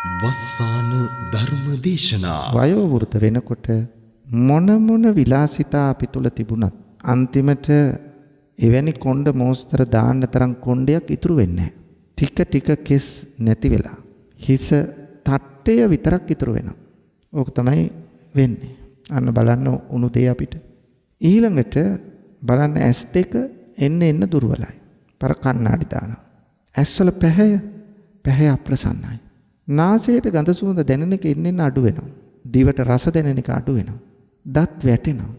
වස්සාන ධර්ම දේශනා වයෝ වෘත වෙනකොට මොන විලාසිතා අපි තුල තිබුණත් අන්තිමට එවැනි කොණ්ඩ මෝස්තර දාන්න තරම් කොණ්ඩයක් ඉතුරු වෙන්නේ නැහැ. ටික කෙස් නැති වෙලා හිස තට්ටය විතරක් ඉතුරු වෙනවා. ඕක තමයි වෙන්නේ. අන්න බලන්න උණු දෙය අපිට. ඊළඟට බලන්න S2 එන්න දුර්වලයි. පර කණ්ණාඩි දානවා. ඇස්වල පැහැ අප්‍රසන්නයි. නාසයට ගඳ සුවඳ දැනෙන එක එන්න අඩු වෙනවා. දිවට රස දැනෙන එක අඩු වෙනවා. දත් වැටෙනවා.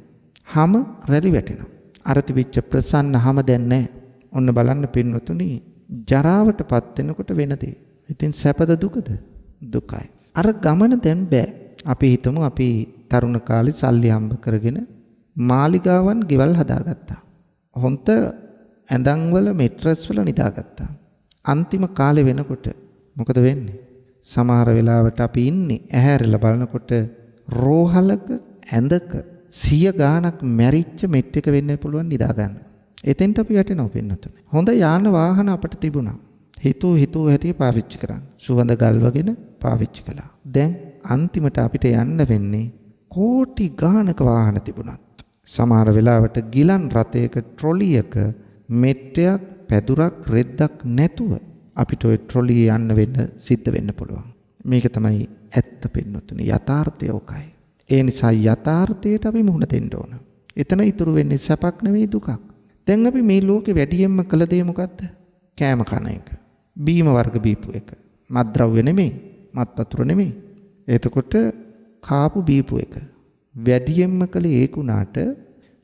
හම රැලි වැටෙනවා. අර තිබිච්ච ප්‍රසන්න හම දැන් නැහැ. ඔන්න බලන්න පින්වතුනි ජරාවටපත් වෙනකොට වෙන දේ. ඉතින් සැපද දුකද? දුකයි. අර ගමන දැන් බෑ. අපි හිතමු අපි තරුණ කාලේ සල්ලි හම්බ කරගෙන මාලිගාවන් ගෙවල් හදාගත්තා. හොන්ත ඇඳන් වල මෙට්‍රස් වල නිදාගත්තා. අන්තිම කාලේ වෙනකොට මොකද වෙන්නේ? සමහර වෙලාවට අපි ඉන්නේ ඇහැරලා බලනකොට රෝහලක ඇඳක 100 ගාණක් මැරිච්ච මෙට් එක වෙන්න පුළුවන් නිදා ගන්න. එතෙන්ට අපි වැටෙනවා පින්නතුනේ. හොඳ යාන වාහන අපිට තිබුණා. හිතුව හැටි පාවිච්චි කරන්න. සුවඳ ගල්වගෙන පාවිච්චි කළා. දැන් අන්තිමට අපිට යන්න වෙන්නේ කෝටි ගාණක වාහන තිබුණත් සමහර වෙලාවට ගිලන් රථයක ට්‍රොලියක මෙට්ටයක් පැදුරක් රෙද්දක් නැතුව අපිට ওই ට්‍රොලිය යන්න වෙන්න සිද්ධ වෙන්න පුළුවන්. මේක තමයි ඇත්ත පින්නතුනේ. යථාර්ථය ඔකයි. ඒ නිසා යථාර්ථයට අපි මුහුණ දෙන්න ඕන. එතන ඉතුරු වෙන්නේ සැපක් නෙවෙයි දුකක්. දැන් අපි මේ ලෝකේ වැඩියෙන්ම කළ දේ මොකද්ද? කෑම කන එක. බීම වර්ග බීපු එක. මත්ද්‍රව්‍ය නෙමෙයි, මත්පතුර නෙමෙයි. එතකොට කාපු බීපු එක. වැඩියෙන්ම කළේ ඒකුණාට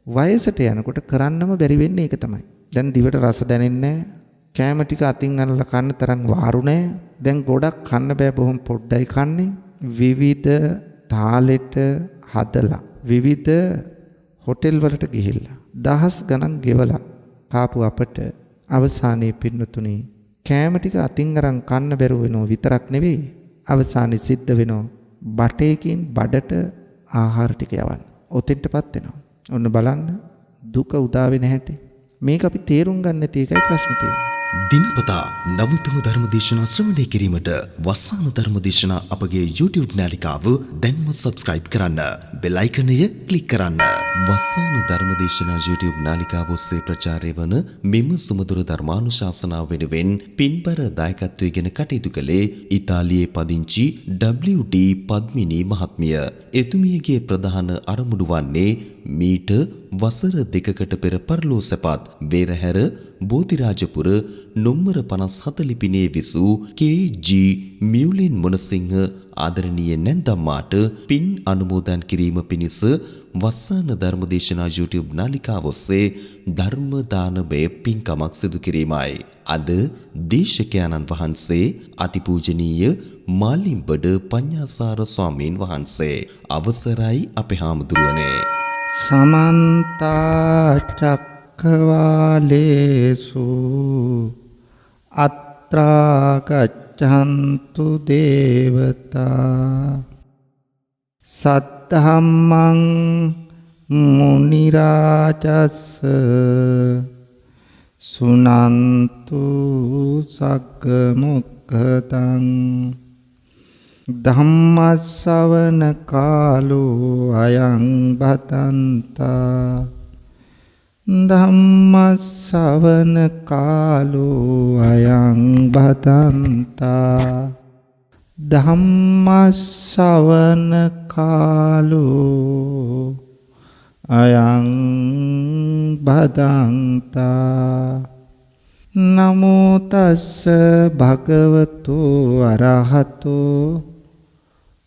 වයසට යනකොට කරන්නම බැරි වෙන්නේ ඒක තමයි. දැන් දිවට රස දැනෙන්නේ නැහැ. කෑම ටික අතින් අරලා කන්න තරම් වාරු නැහැ. දැන් ගොඩක් කන්න බෑ, බොහොම පොඩ්ඩයි කන්නේ. විවිධ තාලෙට හදලා විවිධ හොටෙල් වලට ගිහිල්ලා දහස් ගණන් ගෙවලා කාපු අපට අවසානයේ පින්නතුණි කෑම ටික අතින් අරන් කන්න බැරුව වෙනව විතරක් නෙවෙයි, අවසානයේ සිද්ධ වෙනව බටේකින් බඩට ආහාර ටික යවන්න. ඔතෙන්ටපත් වෙනවා. ඔන්න බලන්න දුක උදා වෙන හැටි. මේක අපි තේරුම් ගන්න නැති එකයි ප්‍රශ්නේ තියෙන්නේ. දිනපතා නවතම ධර්ම දේශනා ශ්‍රවණය කිරීමට වස්සාන ධර්ම දේශනා අපගේ YouTube නාලිකාව දැන්ම subscribe කරන්න. බෙල් අයිකනය ක්ලික් කරන්න. වස්සාන ධර්ම දේශනා YouTube නාලිකාව ඔස්සේ ප්‍රචාරය වන මෙම සුමధుර ධර්මානුශාසනාව වෙනුවෙන් පින්බර දායකත්වයෙන් කටයුතු කළේ ඉතාලියේ පදිංචි WD පද්මිනී මහත්මිය. එතුමියගේ ප්‍රධාන අරමුණු වන්නේ මීට වසර 2කට පෙර පරලෝ සැපත් වේරහැර බෝධිරාජපුර නොම්බර 57 ලිපිනේ විසූ කේ.ජී. මියුලින් මොනසිංහ ආදරණීය නැන්දම්මාට පින් අනුමෝදන් කිරීම පිණිස වස්සාන ධර්මදේශනා YouTube නාලිකාව ඔස්සේ ධර්ම දානමය පින්කමක් සිදු කිරීමයි. අද දේශකයන්න් වහන්සේ අතිපූජනීය මාලිම්බඩ පඤ්ඤාසාර ස්වාමීන් වහන්සේ. අවසරයි අපේ හාමුදුරුවනේ. සමන්ත චක්කවාලේසු අත්‍රා ගච්ඡන්තු දේවතා සද්ධම්මං මුනි රාජස් සුනන්තු සග්ග මොක්ඛදං ධම්මස්සවන කාලෝ අයං බතන්තා ධම්මස්සවන කාලෝ අයං බතන්තා ධම්මස්සවන කාලෝ අයං බදන්තා නමෝ තස්ස භගවතු අරහතෝ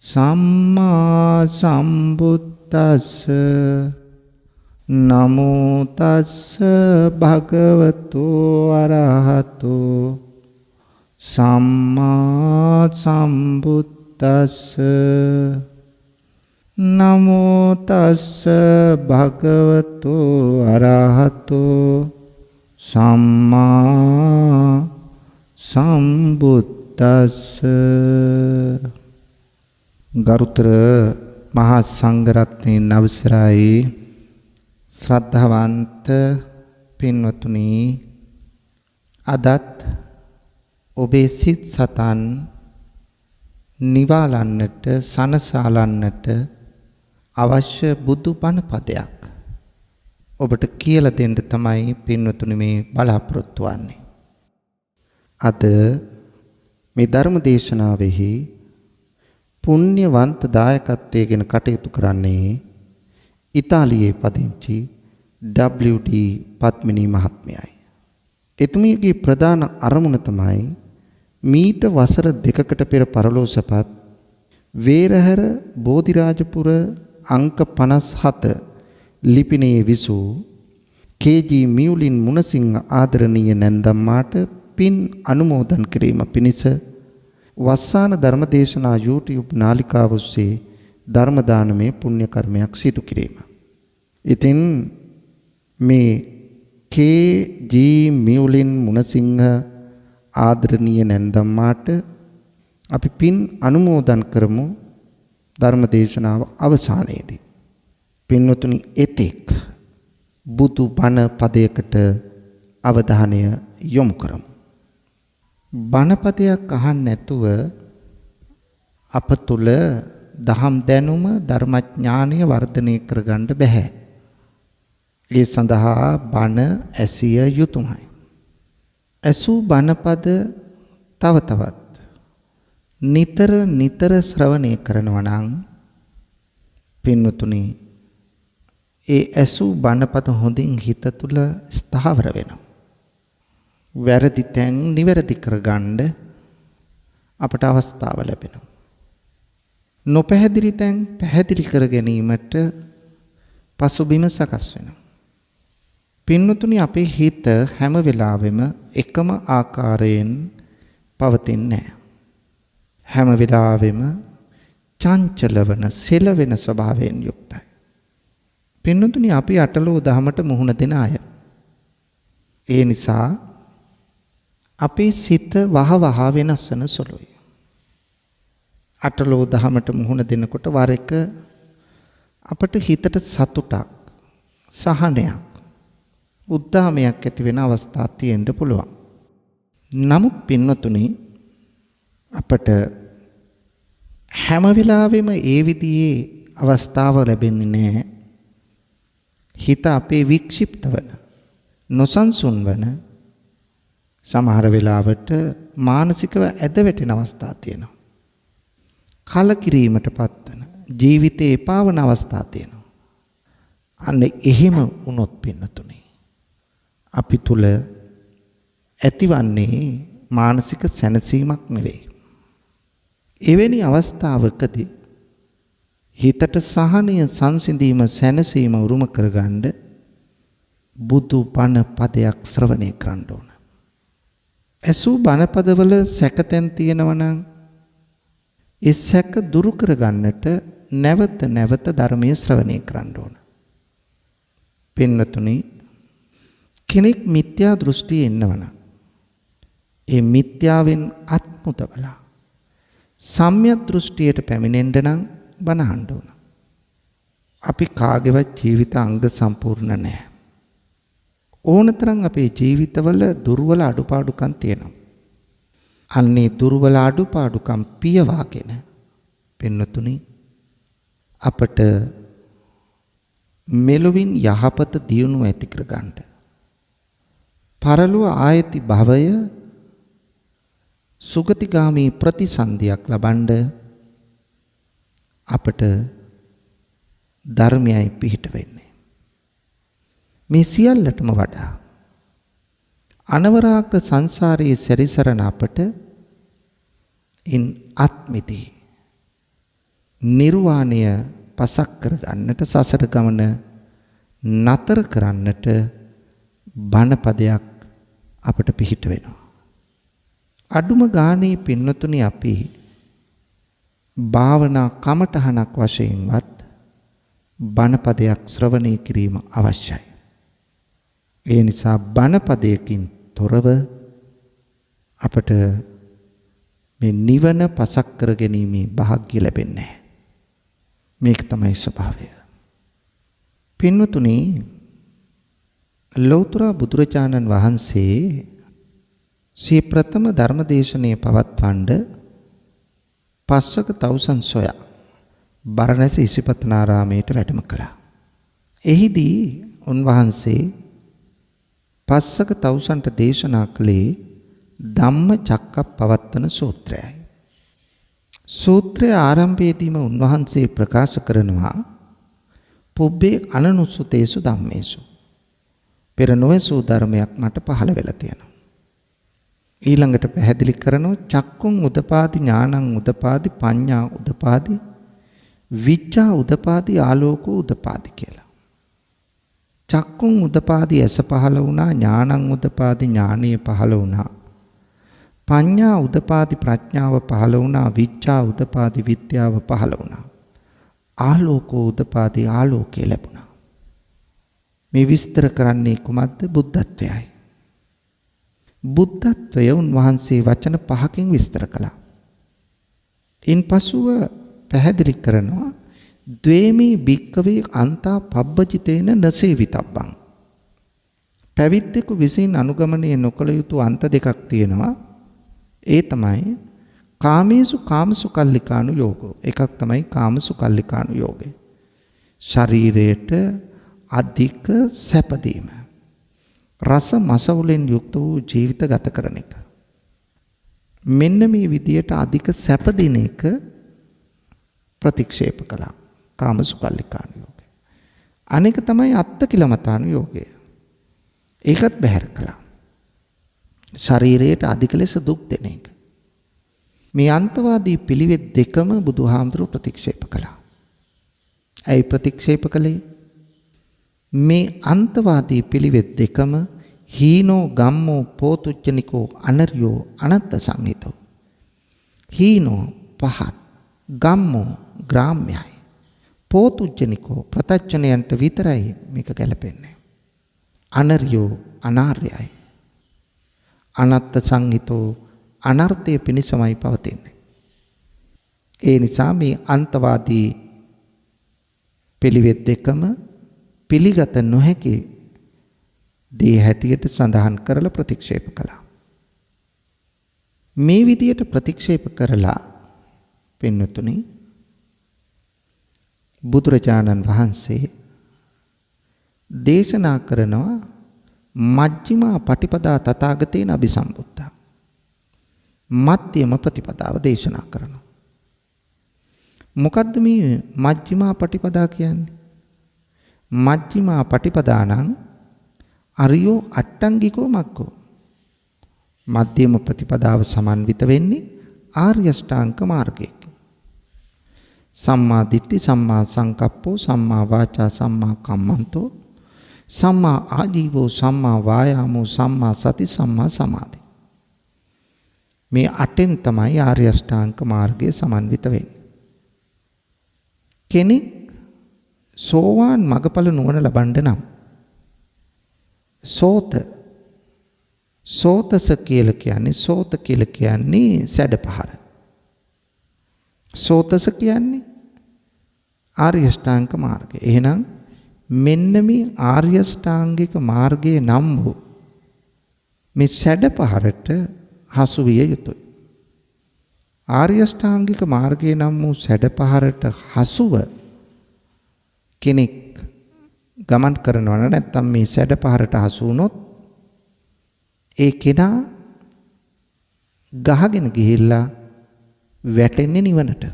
සම්මා සම්බුද්දස්ස නමෝ තස්ස භගවතු අරහතෝ සම්මා සම්බුද්දස්ස නමෝ තස්ස භගවතු අරහතෝ සම්මා සම්බුද්දස්ස. ගරුතර මහා සංඝරත්නයන් අවසරයි, ශ්‍රද්ධාවන්ත පින්වතුනි, අදත් ඔබේ සිත් සතන් නිවාලන්නට සනසාලන්නට අවශ්‍ය බුදු බණ පදයක් ඔබට කියලා දෙන්න තමයි පින්වතුනි මේ බලාපොරොත්තු වෙන්නේ. අද මේ ධර්ම දේශනාවෙහි පුණ්‍යවන්ත දායකත්වයෙන් කටයුතු කරන්නේ ඉතාලියේ පදිංචි WD පත්මිනී මහත්මයයි. එතුමියගේ ප්‍රධාන අරමුණ තමයි මීට වසර 2කට පෙර පරලෝසපත් වේරහැර බෝධිරාජපුර අංක 57 ලිපිණයේ විසූ කේ.ජී. මියුලින් මුණසිංහ ආදරණීය නැන්දම්මාට පින් අනුමෝදන් කිරීම පිණිස වස්සාන ධර්මදේශනා YouTube නාලිකාව ඔස්සේ ධර්ම දානමය පුණ්‍ය කර්මයක් සිදු කිරීම. ඉතින් මේ කේ.ජී. මියුලින් මුණසිංහ ආදරණීය නැන්දම්මාට අපි පින් අනුමෝදන් කරමු ධර්ම දේශනාව අවසානයේදී. පින්වතුනි එතෙක් බුදු බණ පදයකට අවධානය යොමු කරමු. බණ පදයක් අහන්න නැතුව අප තුල දහම් දැනුම ධර්මඥානය වර්ධනය කරගන්න බෑ. ඒ සඳහා බණ ඇසිය යුතුයයි. ඇසූ බණපද තව තවත් නිතර ශ්‍රවණය කරනවා නම් පින්වතුනි ඒ ඇසූ බණපද හොඳින් හිත තුල ස්ථාවර වෙනවා. වැරදි තැන් නිවැරදි කරගන්න අපට අවස්ථාව ලැබෙනවා. නොපැහැදිලි තැන් පැහැදිලි කර ගැනීමට පසුබිම සකස් වෙනවා. පින්වතුනි අපේ හිත හැම වෙලාවෙම එකම ආකාරයෙන් පවතින්නේ නැහැ. හැම වෙලාවෙම චංචල වන සෙලවෙන ස්වභාවයෙන් යුක්තයි. පින්වතුනි අපි අටලෝ දහමට මුහුණ දෙන අය. ඒ නිසා අපේ සිත වහවහ වෙනස් වෙන සුළුයි. අටලෝ දහමට මුහුණ දෙනකොට වර එක අපට හිතට සතුටක්, සහනයක්, උද්දාමයක් ඇති වෙන අවස්ථා තියෙන්න පුළුවන්. නමුත් පින්වතුනි අපට හැම වෙලාවෙම ඒ විදිහේ අවස්ථාව ලැබෙන්නේ නැහැ. හිත අපේ වික්ෂිප්ත වන, නොසන්සුන් වන, සමහර වෙලාවට මානසිකව ඇද වැටෙන අවස්ථා තියෙනවා. කලකිරීමටපත් වෙන, ජීවිතේ එපා වන අවස්ථා තියෙනවා. අන්න එහෙම වුණොත් පින්නතුනේ අපි තුල ඇතිවන්නේ මානසික සැනසීමක් නෙවෙයි. එවැනි අවස්ථාවකදී හිතට සහනය, සංසිඳීම, සැනසීම උරුම කරගන්න බුදු බණ පදයක් ශ්‍රවණය කරන්න ඕන. ඇසූ බණ පදවල සැකතෙන් තියෙනවා නම් ඒ සැක දුරු කරගන්නට නැවත ධර්මයේ ශ්‍රවණය කරන්න ඕන. පින්වතුනි කෙනෙක් මිත්‍යා දෘෂ්ටියේ ඉන්නවනම් ඒ මිත්‍යාවෙන් අත්මුදවලා සම්‍යක් දෘෂ්ටියට පැමිණෙන්න නම් බණ අහන්න ඕන. අපි කාගේවත් ජීවිත අංග සම්පූර්ණ නැහැ. ඕනතරම් අපේ ජීවිතවල දුර්වල අඩුපාඩුකම් තියෙනවා. අන්නේ දුර්වල අඩුපාඩුකම් පියවාගෙන පින්නතුනි අපට මෙලොවින් යහපත දියුණුව ඇති කරගන්න පරලොව ආයති භවය සුගතිගාමී ප්‍රතිසන්දියක් ලබන්න අපට ධර්මයයි පිහිට වෙන්නේ. මේ සියල්ලටම වඩා අනවරාග්‍ර සංසාරයේ සැරිසරන අපට ඉන් අත්මිදී නිර්වාණය පසක් කර ගන්නට, සසර ගමන නතර කරන්නට බණ පදයක් අපට පිහිට වෙනවා. අඩුම ගානේ පින්නතුනි අපි භාවනා කමඨහනක් වශයෙන්වත් බණ පදයක් ශ්‍රවණය කිරීම අවශ්‍යයි. ඒ නිසා බණ පදයකින් තොරව අපට මේ නිවන පසක් කර ගැනීමේ වාසනාව ලැබෙන්නේ නැහැ. මේක තමයි ස්වභාවය. පින්වතුනි ලෞතර බුදුරජාණන් වහන්සේ ප්‍රථම ධර්මදේශනයේ පවත්වන්න පස්සක තවුසන් සොයා බරණැස ඉසිපතනාරාමයට වැඩම කළා. එහිදී උන්වහන්සේ පස්සක තවුසන්ට දේශනා කළේ ධම්මචක්කප්පවත්තන සූත්‍රයයි. සූත්‍රයේ ආරම්භයේදීම උන්වහන්සේ ප්‍රකාශ කරනවා පුබ්බේ අනනුසුතේසු ධම්මේසු. පෙර නොඇසූ ධර්මයක් මට පහළ වෙලා තියෙනවා. ඊළඟට පැහැදිලි කරනවා චක්කුං උදපාදි ඥානං උදපාදි පඤ්ඤා උදපාදි විච්ඡා උදපාදි ආලෝකෝ උදපාදි කියලා. චක්කුං උදපාදි ඇස පහළ වුණා, ඥානං උදපාදි ඥානීය පහළ වුණා. පඤ්ඤා උදපාදි ප්‍රඥාව පහළ වුණා, විච්ඡා උදපාදි විද්‍යාව පහළ වුණා. ආලෝකෝ උදපාදි ආලෝකය ලැබුණා. මේ විස්තර කරන්නේ කුමක්ද? බුද්ධත්වයයි. බුද්ධත්වය උන්වහන්සේ වචන 5කින් විස්තර කළා. ඉන්පසුව පැහැදිලි කරනවා ද්වේමී භික්කවේ අන්තා පබ්බජිතේන නසේවිතබ්බං. පැවිද්දෙකු විසින් අනුගමනය නොකළ යුතු අන්ත දෙකක් තියෙනවා. ඒ තමයි කාමේසු කාමසුකල්ලිකානු යෝගෝ. එකක් තමයි කාමසුකල්ලිකානු යෝගය. ශරීරයට අධික සැපදීම. රස මසවුලෙන් යුක්ත වූ ජීවිත ගත කරන එක. මෙන්න මේ විදියට අධික සැපදින එක ප්‍රතික්ෂේප කළා. කාමසුකල්ලිකානු යෝගය. අනෙක තමයි අත්තකිලමතානු යෝගය. ඒකත් බැහැර කළා. ශරීරයට අධික ලෙස දුක් දෙන එක. මේ අන්තවාදී පිළිවෙත් දෙකම බුදුහාමුදුරුවෝ ප්‍රතික්ෂේප කළා. ඇයි ප්‍රතික්ෂේප කළේ? මේ අන්තවාදී පිළිවෙත් දෙකම හීනෝ ගම්මෝ පෝතුච්චනිකෝ අනරියෝ අනත්ත සංහිතෝ. හීනෝ පහත්, ගම්මෝ ග්‍රාම්‍යයි, පෝතුච්චනිකෝ ප්‍රතච්චනයන්ට විතරයි මේක ගැලපෙන්නේ. අනරියෝ අනාර්යයි, අනත්ත සංහිතෝ අනර්ථය පිණිසමයි පවතින්නේ. ඒ නිසා මේ අන්තවාදී පිළිවෙත් දෙකම පිළිගත නොහැකි දේ හැටියට සඳහන් කරලා ප්‍රතික්ෂේප කළා. මේ විදියට ප්‍රතික්ෂේප කරලා පින්නතුනි බුදුරජාණන් වහන්සේ දේශනා කරනවා මජ්ක්‍ධිමා පටිපදා තථාගතේන අபிසම්බුද්ධා. මධ්‍යම ප්‍රතිපදාව දේශනා කරනවා. මොකද්ද මේ මජ්ක්‍ධිමා පටිපදා කියන්නේ? මජ්ක්‍ධිමා පටිපදානං අරියෝ අට්ටංගිකෝ මග්ගෝ. මධ්‍යම ප්‍රතිපදාව සමන්විත වෙන්නේ ආර්ය අෂ්ටාංග මාර්ගයෙන්. සම්මා දිට්ඨි, සම්මා සංකප්පෝ, සම්මා වාචා, සම්මා කම්මන්තෝ, සම්මා ආජීවෝ, සම්මා වායාමෝ, සම්මා සති, සම්මා සමාධි. මේ අටෙන් තමයි ආර්ය අෂ්ටාංග මාර්ගය සමන්විත වෙන්නේ. කෙනෙක් සෝවාන් මගඵල නුවණ ලබන්න නම් සෝතස කියලා කියන්නේ සැඩපහර. සෝතස කියන්නේ ආර්ය අෂ්ටාංග මාර්ගය. එහෙනම් මෙන්න මේ ආර්ය අෂ්ටාංගික මාර්ගයේ නම් වූ මේ සැඩපහරට හසු විය යුතුයි. ආර්ය අෂ්ටාංගික මාර්ගයේ නම් වූ සැඩපහරට හසුව කෙනෙක් ගමන් කරනවා නැත්නම් මේ සැඩපහරට හසු වුණොත් ඒ කෙනා ගහගෙන ගිහිල්ලා වැටෙන්නේ නිවනට.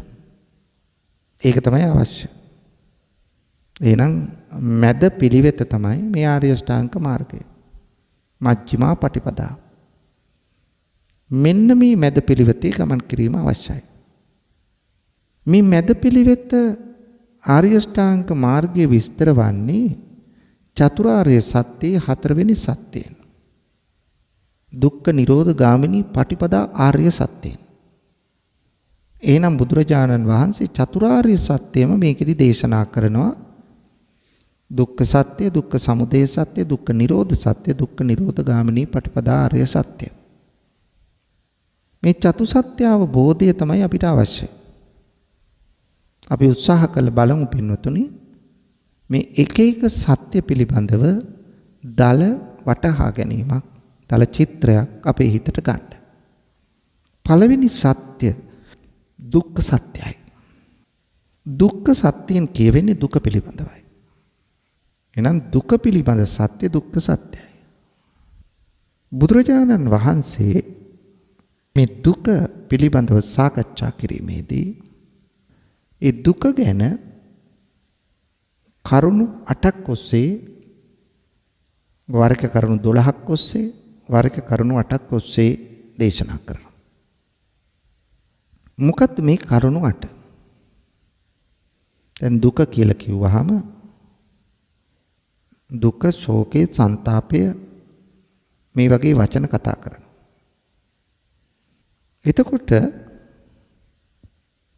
ඒක තමයි අවශ්‍ය. එහෙනම් මැද පිළිවෙත තමයි මේ ආර්ය අෂ්ටාංග මාර්ගය. මජ්ක්‍ධිමා පටිපදා. මෙන්න මේ මැද පිළිවෙතේ ගමන් කිරීම අවශ්‍යයි. මේ මැද පිළිවෙත ආර්ය අෂ්ටාංග මාර්ගයේ විස්තර වන්නේ චතුරාර්ය සත්‍යයේ හතරවෙනි සත්‍යයෙන්. දුක්ඛ නිරෝධ ගාමිනී පටිපදා ආර්ය සත්‍යයෙන්. එහෙනම් බුදුරජාණන් වහන්සේ චතුරාර්ය සත්‍යයම මේකෙදි දේශනා කරනවා. දුක්ඛ සත්‍ය, දුක්ඛ සමුදය සත්‍ය, දුක්ඛ නිරෝධ සත්‍ය, දුක්ඛ නිරෝධ ගාමිනී පටිපදා ආර්ය සත්‍ය. මේ චතුසත්‍ය අවබෝධය තමයි අපිට අවශ්‍ය. අපි උත්සාහ කළ බලමු පින්වතුනි මේ එක එක සත්‍ය පිළිබඳව දල වටහා ගැනීමක්, දල චිත්‍රයක් අපේ හිතට ගන්න. පළවෙනි සත්‍ය දුක්ඛ සත්‍යයි. දුක්ඛ සත්‍යයෙන් කියවෙන්නේ දුක පිළිබඳවයි. එහෙනම් දුක පිළිබඳ සත්‍ය දුක්ඛ සත්‍යයි. බුදුරජාණන් වහන්සේ මේ දුක පිළිබඳව සාකච්ඡා කිරීමේදී ඒ දුක ගැන කරුණු 8ක් ඔස්සේ වර්ග කරුණු 12ක් ඔස්සේ වර්ග කරුණු 8ක් ඔස්සේ දේශනා කරනවා. මොකක්ද මේ කරුණු 8? දැන් දුක කියලා කිව්වහම දුක, ශෝකේ, ਸੰతాපය මේ වගේ වචන කතා කරනවා. එතකොට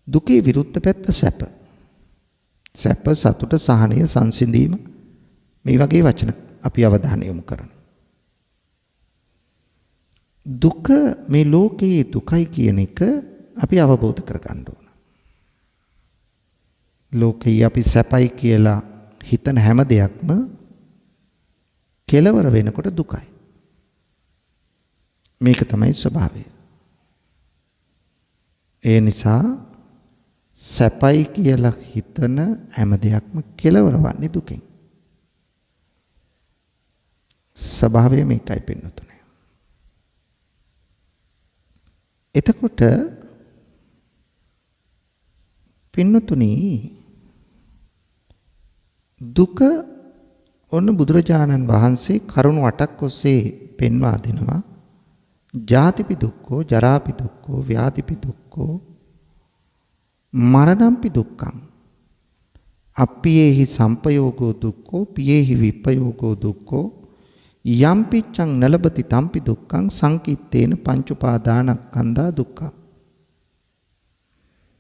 දුකේ විරුද්ධ පැත්ත සැප. සැප, සතුට, සහනය, සංසිඳීම මේ වගේ වචන අපි අවධානය යොමු කරනවා. දුක මේ ලෝකයේ දුකයි කියන එක අපි අවබෝධ කරගන්න ඕන. ලෝකයේ අපි සැපයි කියලා හිතන හැම දෙයක්ම කෙලවර වෙනකොට දුකයි. මේක තමයි ස්වභාවය. ඒ නිසා සැපයි කියලා හිතන හැම දෙයක්ම කෙලවර වන්නේ දුකෙන්. ස්වභාවය මේකයි පින්නතුනේ. එතකොට පින්නතුනි දුක ඔන්න බුදුරජාණන් වහන්සේ කරුණු 8ක් ඔස්සේ පෙන්වා දෙනවා. ජාතිපි දුක්ඛෝ, ජරාපි දුක්ඛෝ, ව්‍යාධිපි දුක්ඛෝ, මරණම්පි දුක්ඛං. අප්පියේහි සම්පයෝගෝ දුක්ඛෝ, පියේහි විප්පයෝගෝ දුක්ඛෝ, යම්පිච්ඡං නලබති තම්පි දුක්ඛං සංකිට්ඨේන පංච උපාදානස්කන්ධා දුක්ඛ.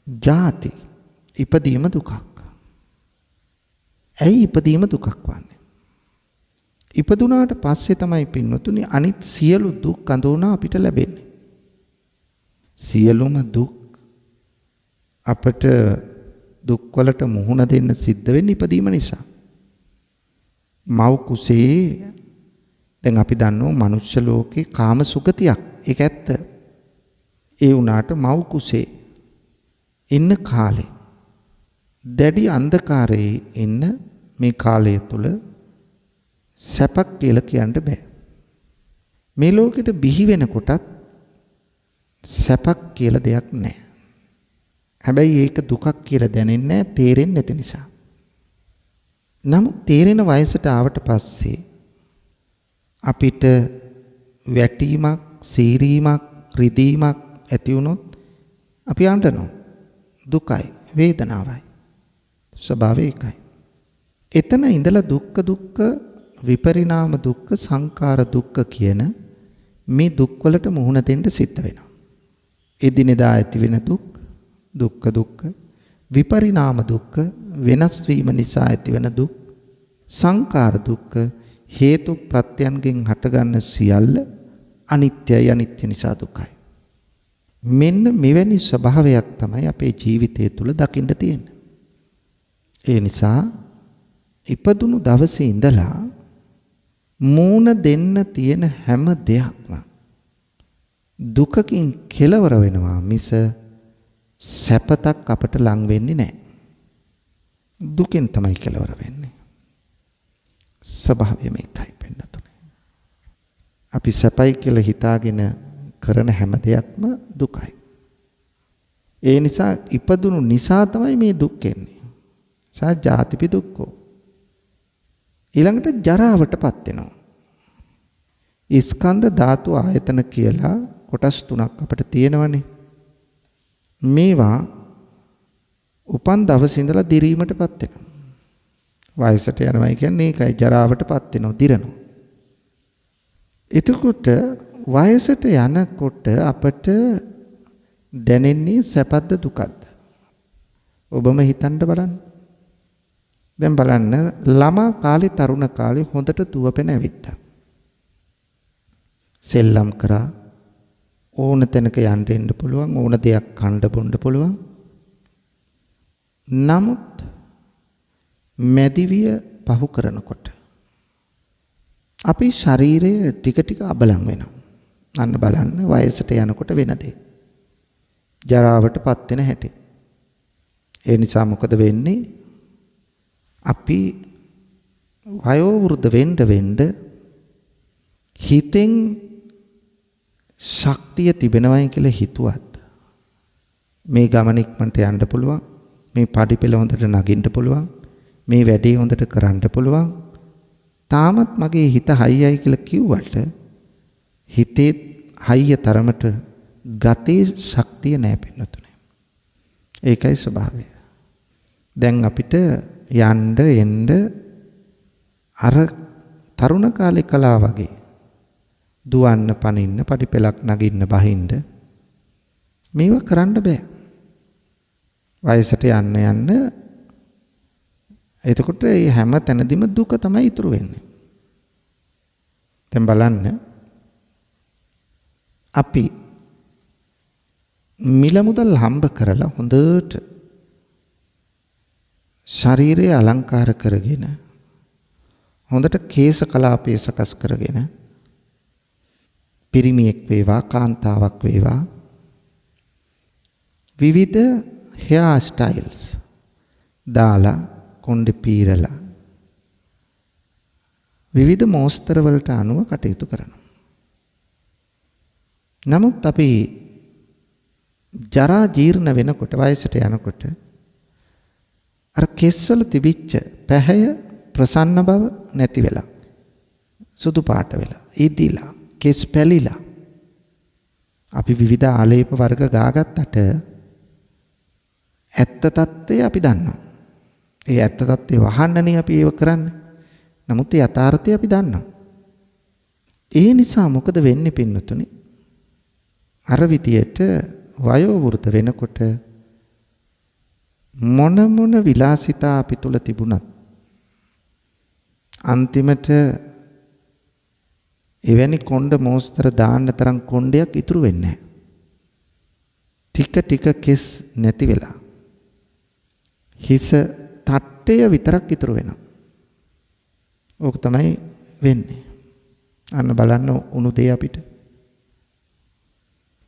ජාති ඉපදීම දුකක්. ඇයි ඉපදීම දුකක් වන්නේ? ඉපදුනාට පස්සේ තමයි පින්වතුනි අනිත් සියලු දුක් අඳුනා අපිට ලැබෙන්නේ. සියලුම දුක් අපට දුක්වලට මුහුණ දෙන්න සිද්ධ වෙන්නේ ඉපදීම නිසා. මව් කුසේ දැන් අපි දන්නවා මනුෂ්‍ය ලෝකේ කාම සුගතියක්. ඒක ඇත්ත. ඒ වුණාට මව් කුසේ ඉන්න කාලේ දැඩි අන්ධකාරයේ ඉන්න මේ කාලය තුල සැපක් කියලා කියන්න බෑ. මේ ලෝකෙට බිහි වෙනකොටත් සැපක් කියලා දෙයක් නැහැ. හැබැයි ඒක දුකක් කියලා දැනෙන්නේ නැහැ, තේරෙන්නේ නැති නිසා. නමුත් තේරෙන වයසට ආවට පස්සේ අපිට වැටීමක්, සීරීමක්, රිදීමක් ඇති වුණොත් අපි අඬනවා. දුකයි, වේදනාවයි. ස්වභාවය ඒකයි. එතන ඉඳලා දුක්ඛ විපරිණාම දුක්ඛ, සංඛාර දුක්ඛ කියන මේ දුක්වලට මුහුණ දෙන්න සිද්ධ වෙනවා. එදිනෙදා ඇති වෙන දුක්ඛ, විපරිණාම දුක්ඛ, වෙනස් වීම නිසා ඇතිවන දුක්, සංඛාර දුක්ඛ, හේතු ප්‍රත්‍යයන්ගෙන් හටගන්න සියල්ල අනිත්‍යයි, අනිත්‍ය නිසා දුකයි. මෙන්න මෙවැනි ස්වභාවයක් තමයි අපේ ජීවිතය තුළ දකින්න තියෙන්නේ. ඒ නිසා ඉපදුණු දවසේ ඉඳලා මූණ දෙන්න තියෙන හැම දෙයක්ම දුකකින් කෙලවර වෙනවා මිස සැපතක් අපට ලං වෙන්නේ නැහැ. දුකෙන් තමයි කෙලවර වෙන්නේ. ස්වභාවය මේකයි පෙන්නතුනේ. අපි සැපයි කියලා හිතාගෙන කරන හැම දෙයක්ම දුකයි. ඒ නිසා ඉපදුණු නිසා තමයි මේ දුක් එන්නේ. සා ජාතිපි දුක්ඛෝ. ඊළඟට ජරාවටපත් වෙනවා. ස්කන්ධ ධාතු ආයතන කියලා කොටස් තුනක් අපිට තියෙනවනේ. මේවා උපන් දවසේ ඉඳලා දිරීමටපත් වෙනවා. වයසට යනවා කියන්නේ ඒකයි, ජරාවටපත් වෙනවා, දිරනවා. එතකොට වයසට යනකොට අපට දැනෙන්නේ සැපද දුකද? ඔබම හිතන්න බලන්න. දැන් බලන්න ළමා කාලේ, තරුණ කාලේ හොඳට දුවපෙන ඇවිත්තා. සෙල්ලම් කරා, ඕන තැනක යන්න එන්න පුළුවන්, ඕන දෙයක් කන්න බොන්න පුළුවන්. නමුත් මැදිවිය පහු කරනකොට අපේ ශරීරය ටික ටික අබලන් වෙනවා. අන්න බලන්න වයසට යනකොට වෙන දේ. ජරාවටපත් වෙන හැටි. ඒ නිසා මොකද වෙන්නේ? අපි වයෝ වෘද්ධ වෙන්න හිතෙන් ශක්තිය තිබෙනවයි කියලා හිතුවත් මේ ගමන ඉක්මනට යන්න පුළුවන්. මේ පඩිපෙළ හොඳට නගින්න පුළුවන්. මේ වැඩේ හොඳට කරන්න පුළුවන්. තාමත් මගේ හිත හයියයි කියලා කිව්වට හිතේ හයිය තරමට ගතේ ශක්තිය නැහැ පින්නතුනේ. ඒකයි ස්වභාවය. දැන් අපිට යන්න එන්න අර තරුණ කාලේ කලා වගේ දුවන්න පනින්න පඩිපෙලක් නගින්න බහින්න මේව කරන්න බෑ. වයසට යන්න එතකොට මේ හැම තැනදීම දුක තමයි ඉතුරු වෙන්නේ. දැන් බලන්න අපි මිල මුදල් හම්බ කරලා හොඳට ශරීරය අලංකාර කරගෙන හොඳට කේශ කලාපය සකස් කරගෙන පිරිමියෙක් වේවා කාන්තාවක් වේවා විවිධ hair styles දාලා කොණ්ඩේ පීරලා විවිධ මෝස්තර වලට අනුව කටයුතු කරනවා. නමුත් අපි ජරා ජීර්ණ වෙනකොට වයසට යනකොට අර කෙස්වල තිබිච්ච පැහැය ප්‍රසන්න බව නැති වෙලා සුදු පාට වෙලා ඉදිලා කෙස් පැලිලා අපි විවිධ ආලේප වර්ග ගාගත්තට ඇත්ත తත්වය අපි දන්නවා. ඒ ඇත්ත తත්වය වහන්නනේ අපි ඒව කරන්නේ. නමුත් යථාර්ථය අපි දන්නවා. ඒ නිසා මොකද වෙන්නේ පින්නතුනි? අර විදියට වයෝ වෘත වෙනකොට මොන විලාසිතා අපි තුල තිබුණත් අන්තිමට එවැනි කොණ්ඩ මෝස්තර දාන්න තරම් කොණ්ඩයක් ඉතුරු වෙන්නේ නැහැ. ටික කෙස් නැති වෙලා හිස තට්ටය විතරක් ඉතුරු වෙනවා. ඕක තමයි වෙන්නේ. අන්න බලන්න උණු දෙය අපිට.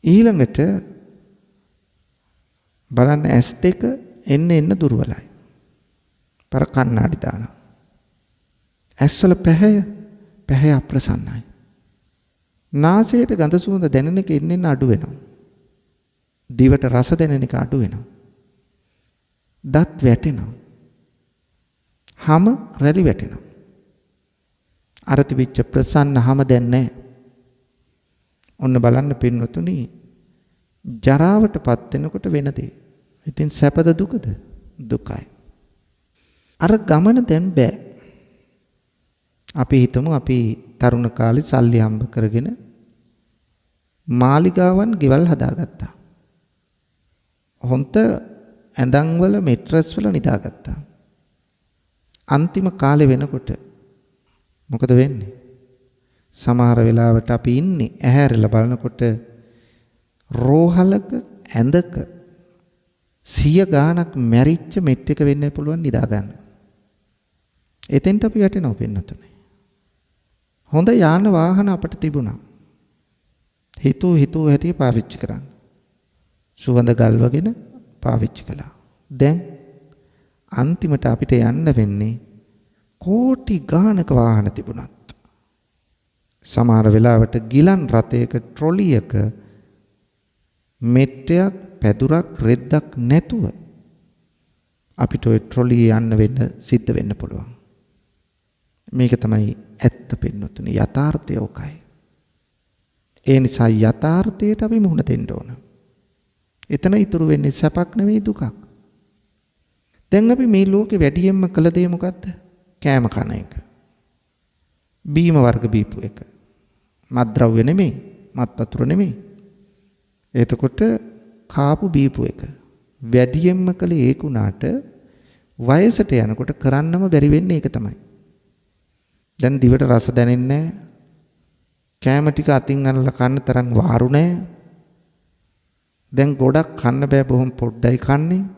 ඊළඟට බලන්න S2 එන්න දුර්වලයි. පර කණ්ණාඩි දානවා. ඇස්වල පැහැය අප්‍රසන්නයි. නාසයට ගඳ සුවඳ දැනෙන එක එන්න අඩු වෙනවා. දිවට රස දැනෙන එක අඩු වෙනවා. දත් වැටෙනවා. හම රැලි වැටෙනවා. අර තිබිච්ච ප්‍රසන්න හම දැන් නැහැ. ඔන්න බලන්න පින්වතුනි ජරාවටපත් වෙනකොට වෙන දේ. ඉතින් සැපද දුකද? දුකයි. අර ගමන දැන් බෑ. අපි හිතමු අපි තරුණ කාලේ සල්ලි හම්බ කරගෙන මාලිගාවන් ගෙවල් හදාගත්තා. හොන්ත ඇඳන් වල මෙට්‍රස් වල නිදාගත්තා. අන්තිම කාලේ වෙනකොට මොකද වෙන්නේ? සමහර වෙලාවට අපි ඉන්නේ ඇහැරලා බලනකොට රෝහලක ඇඳක 100 ගාණක් මැරිච්ච මෙට් එක වෙන්න පුළුවන් නිදා ගන්න. එතෙන්ට අපි වැටෙනවා පින්නතුනේ. හොඳ යාන වාහන අපිට තිබුණා. හිතුව හැටි පාවිච්චි කරන්න. සුවඳ ගල්වගෙන පාවිච්චි කළා. දැන් අන්තිමට අපිට යන්න වෙන්නේ කෝටි ගාණක වාහන තිබුණත් සමහර වෙලාවට ගිලන් රථයක ට්‍රොලියක මෙට්ටයක් පැදුරක් රෙද්දක් නැතුව අපිට ওই ට්‍රොලිය යන්න වෙන්න සිද්ධ වෙන්න පුළුවන්. මේක තමයි ඇත්ත පින්නතුනේ යථාර්ථය ඔකයි. ඒ නිසා යථාර්ථයට අපි මුහුණ දෙන්න ඕන. එතන ඉතුරු වෙන්නේ සැපක් නෙවෙයි දුකක්. දැන් අපි මේ ලෝකේ වැඩියෙන්ම කළ දේ මොකද්ද? කෑම කන එක. බීම වර්ග බීපු එක. මත්ද්‍රව්‍ය නෙමෙයි, මත් වතුර නෙමෙයි. එතකොට කාපු බීපු එක. වැඩියෙන්ම කළේ ඒක උනාට වයසට යනකොට කරන්නම බැරි වෙන්නේ ඒක තමයි. දැන් දිවට රස දැනෙන්නේ නැහැ. කෑම ටික අතින් අනලා කන්න තරම් වාරු නැහැ. දැන් ගොඩක් කන්න බෑ බොහොම පොඩ්ඩයි කන්නේ.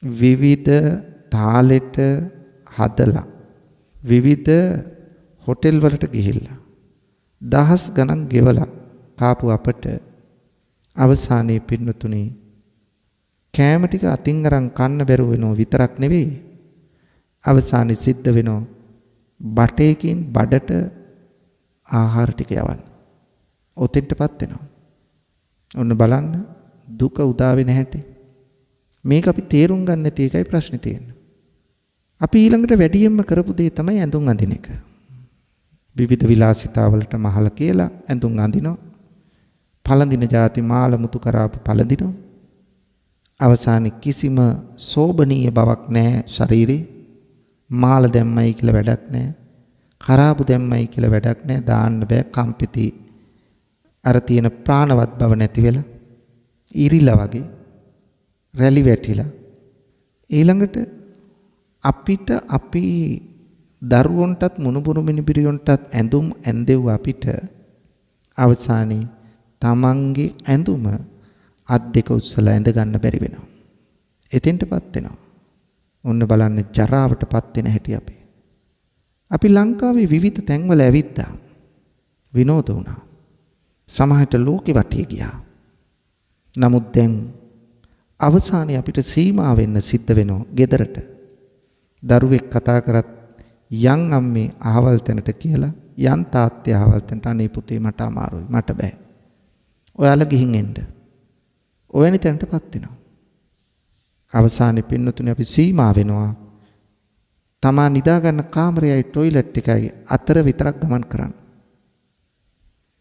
විවිධ තාලෙට හදලා විවිධ හොටෙල් වලට ගිහිල්ලා දහස් ගණන් ගෙවලා කාපු අපට අවසානයේ පින්නතුනි කෑම ටික අතින් අරන් කන්න බැරුව වෙනව විතරක් නෙවෙයි. අවසානයේ සිද්ධ වෙනව බටේකින් බඩට ආහාර ටික යවන්න. ඔතෙන්ටපත් වෙනවා. ඔන්න බලන්න දුක උදා වෙන හැටි. මේක අපි තේරුම් ගන්න නැති එකයි ප්‍රශ්නේ තියෙන්නේ. අපි ඊළඟට වැඩියෙන්ම කරපු දේ තමයි ඇඳුම් අඳින එක. විවිධ විලාසිතාවලට මහල කියලා ඇඳුම් අඳිනවා. පළඳින જાති මාල මුතු කරාපු පළඳිනවා. අවසානයේ කිසිම සෝබනීය බවක් නැහැ ශරීරේ. මාල දැම්මයි කියලා වැඩක් නැහැ. කරාපු දැම්මයි කියලා වැඩක් නැහැ. දාන්න බෑ කම්පිති. අර තියෙන ප්‍රාණවත් බව නැති වෙලා ඉරිලා වගේ රැලි වැටිලා ඊළඟට අපිට අපි දරුවන්ටත් මුණුබුරු මිනිබිරියොන්ටත් ඇඳුම් ඇඳෙව්ව අපිට අවසානයේ තමන්ගේ ඇඳුම අත් දෙක උස්සලා ඇඳ ගන්න බැරි වෙනවා. එතෙන්ටපත් වෙනවා. ඔන්න බලන්න ජරාවටපත් වෙන හැටි අපි. අපි ලංකාවේ විවිධ තැන්වල ඇවිත්තා. විනෝද වුණා. සමහරට ලෝකෙ වටේ ගියා. නමුත් දැන් අවසානයේ අපිට සීමා වෙන්න සිද්ධ වෙනවා ගෙදරට. දරුවෙක් කතා කරත් යන් අම්මේ අහවල් තැනට කියලා යන් තාත්තේ අහවල් තැනට අනේ පුතේ මට අමාරුයි මට බෑ. ඔයාලා ගිහින් එන්න. ඔයනි තැනටපත් වෙනවා. අවසානයේ පින්නතුනේ අපි සීමා වෙනවා. තමා නිදා ගන්න කාමරයයි টয়ලට් එකයි අතර විතරක් ගමන් කරන්න.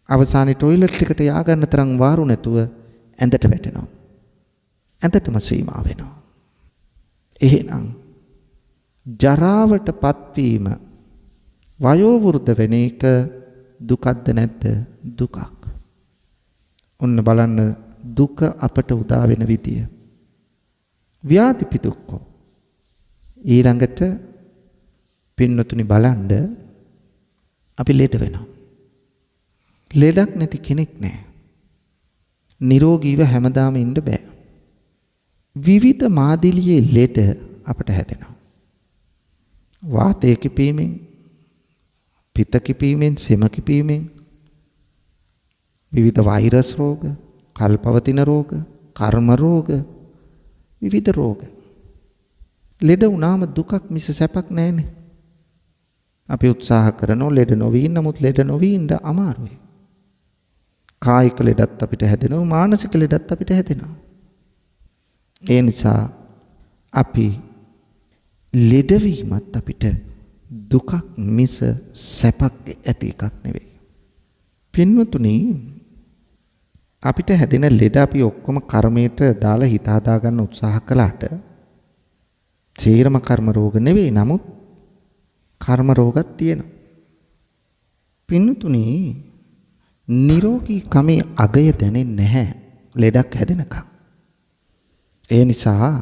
අවසානයේ টয়ලට් එකට යා ගන්න තරම් වාරු නැතුව ඇඳට වැටෙනවා. ඇඳටම සීමා වෙනවා. එහෙනම් ජරාවටපත් වීම වයෝ වෘද්ධ වෙන එක දුකක්ද නැද්ද? දුකක්. ඔන්න බලන්න දුක අපට උදා වෙන විදිය. ව්‍යාධි දුක්ඛ. ඊළඟට පින්නතුනි බලන්න අපි ලෙඩ වෙනවා. ලෙඩක් නැති කෙනෙක් නැහැ. නිරෝගීව හැමදාම ඉන්න බෑ. විවිධ මාදිලියේ ලෙඩ අපට හැදෙනවා. වාතය කිපීමෙන්, පිත්ත කිපීමෙන්, සෙම කිපීමෙන්, විවිධ වෛරස් රෝග, කල්පවතින රෝග, කර්ම රෝග, විවිධ රෝග. ලෙඩ වුණාම දුකක් මිස සැපක් නැහැනේ. අපි උත්සාහ කරනවා ලෙඩ නොවී නමුත් ලෙඩ නොවී ඉන්න අමාරුයි. කායික ලෙඩත් අපිට හැදෙනවා, මානසික ලෙඩත් අපිට හැදෙනවා. ඒ නිසා අපි ලෙඩවීමත් අපිට දුකක් මිස සැපක් ඇති එකක් නෙවෙයි. පින්වතුනි අපිට හැදෙන ලෙඩ අපි ඔක්කොම කර්මයට දාලා හිත හදා ගන්න උත්සාහ කළාට තීරම කර්ම රෝග නෙවෙයි. නමුත් කර්ම රෝගත් තියෙනවා. පින්වතුනි නිරෝගී කමේ අගය දැනෙන්නේ නැහැ ලෙඩක් හැදෙනකම්. ඒ නිසා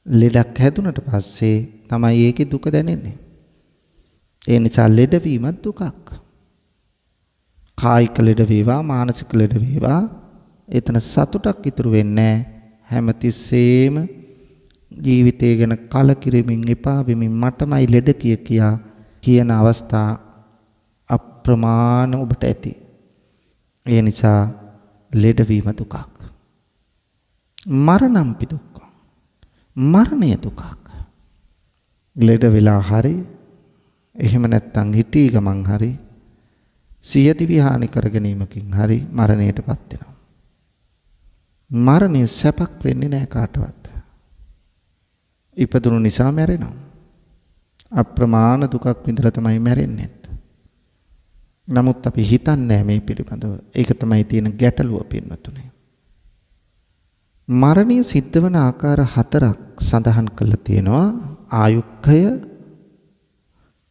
ලෙඩක් හැදුනට පස්සේ තමයි ඒකේ දුක දැනෙන්නේ. ඒ නිසා ලෙඩවීමත් දුකක්. කායික ලෙඩ වේවා මානසික ලෙඩ වේවා එතන සතුටක් ඉතුරු වෙන්නේ හැමතිස්සෙම ජීවිතය ගැන කලකිරීමෙන් එපා වෙමින් මටමයි ලෙඩ කියා කියන අවස්ථා අප්‍රමාණ ඔබට ඇති. ඒ නිසා ලෙඩවීම දුකක්. මරණම්පි දුක්ඛ. මරණය දුකක්. ලෙඩ වෙලා හරි එහෙම නැත්නම් හිටී ගමන් හරි සියදි විහානි කර ගැනීමකින් හරි මරණයටපත් වෙනවා. මරණය සැපක් වෙන්නේ නැහැ කාටවත්. ඉපදුණු නිසා මැරෙනවා. අප්‍රමාණ දුකක් විඳලා තමයි මැරෙන්නේ. නමුත් අපි හිතන්නේ මේ පිළිබඳව. ඒක තමයි තියෙන ගැටලුව පින්නතුනේ. මරණය සිද්ධ වන ආකාර 4ක් සඳහන් කරලා තියෙනවා. ආයුක්ඛය,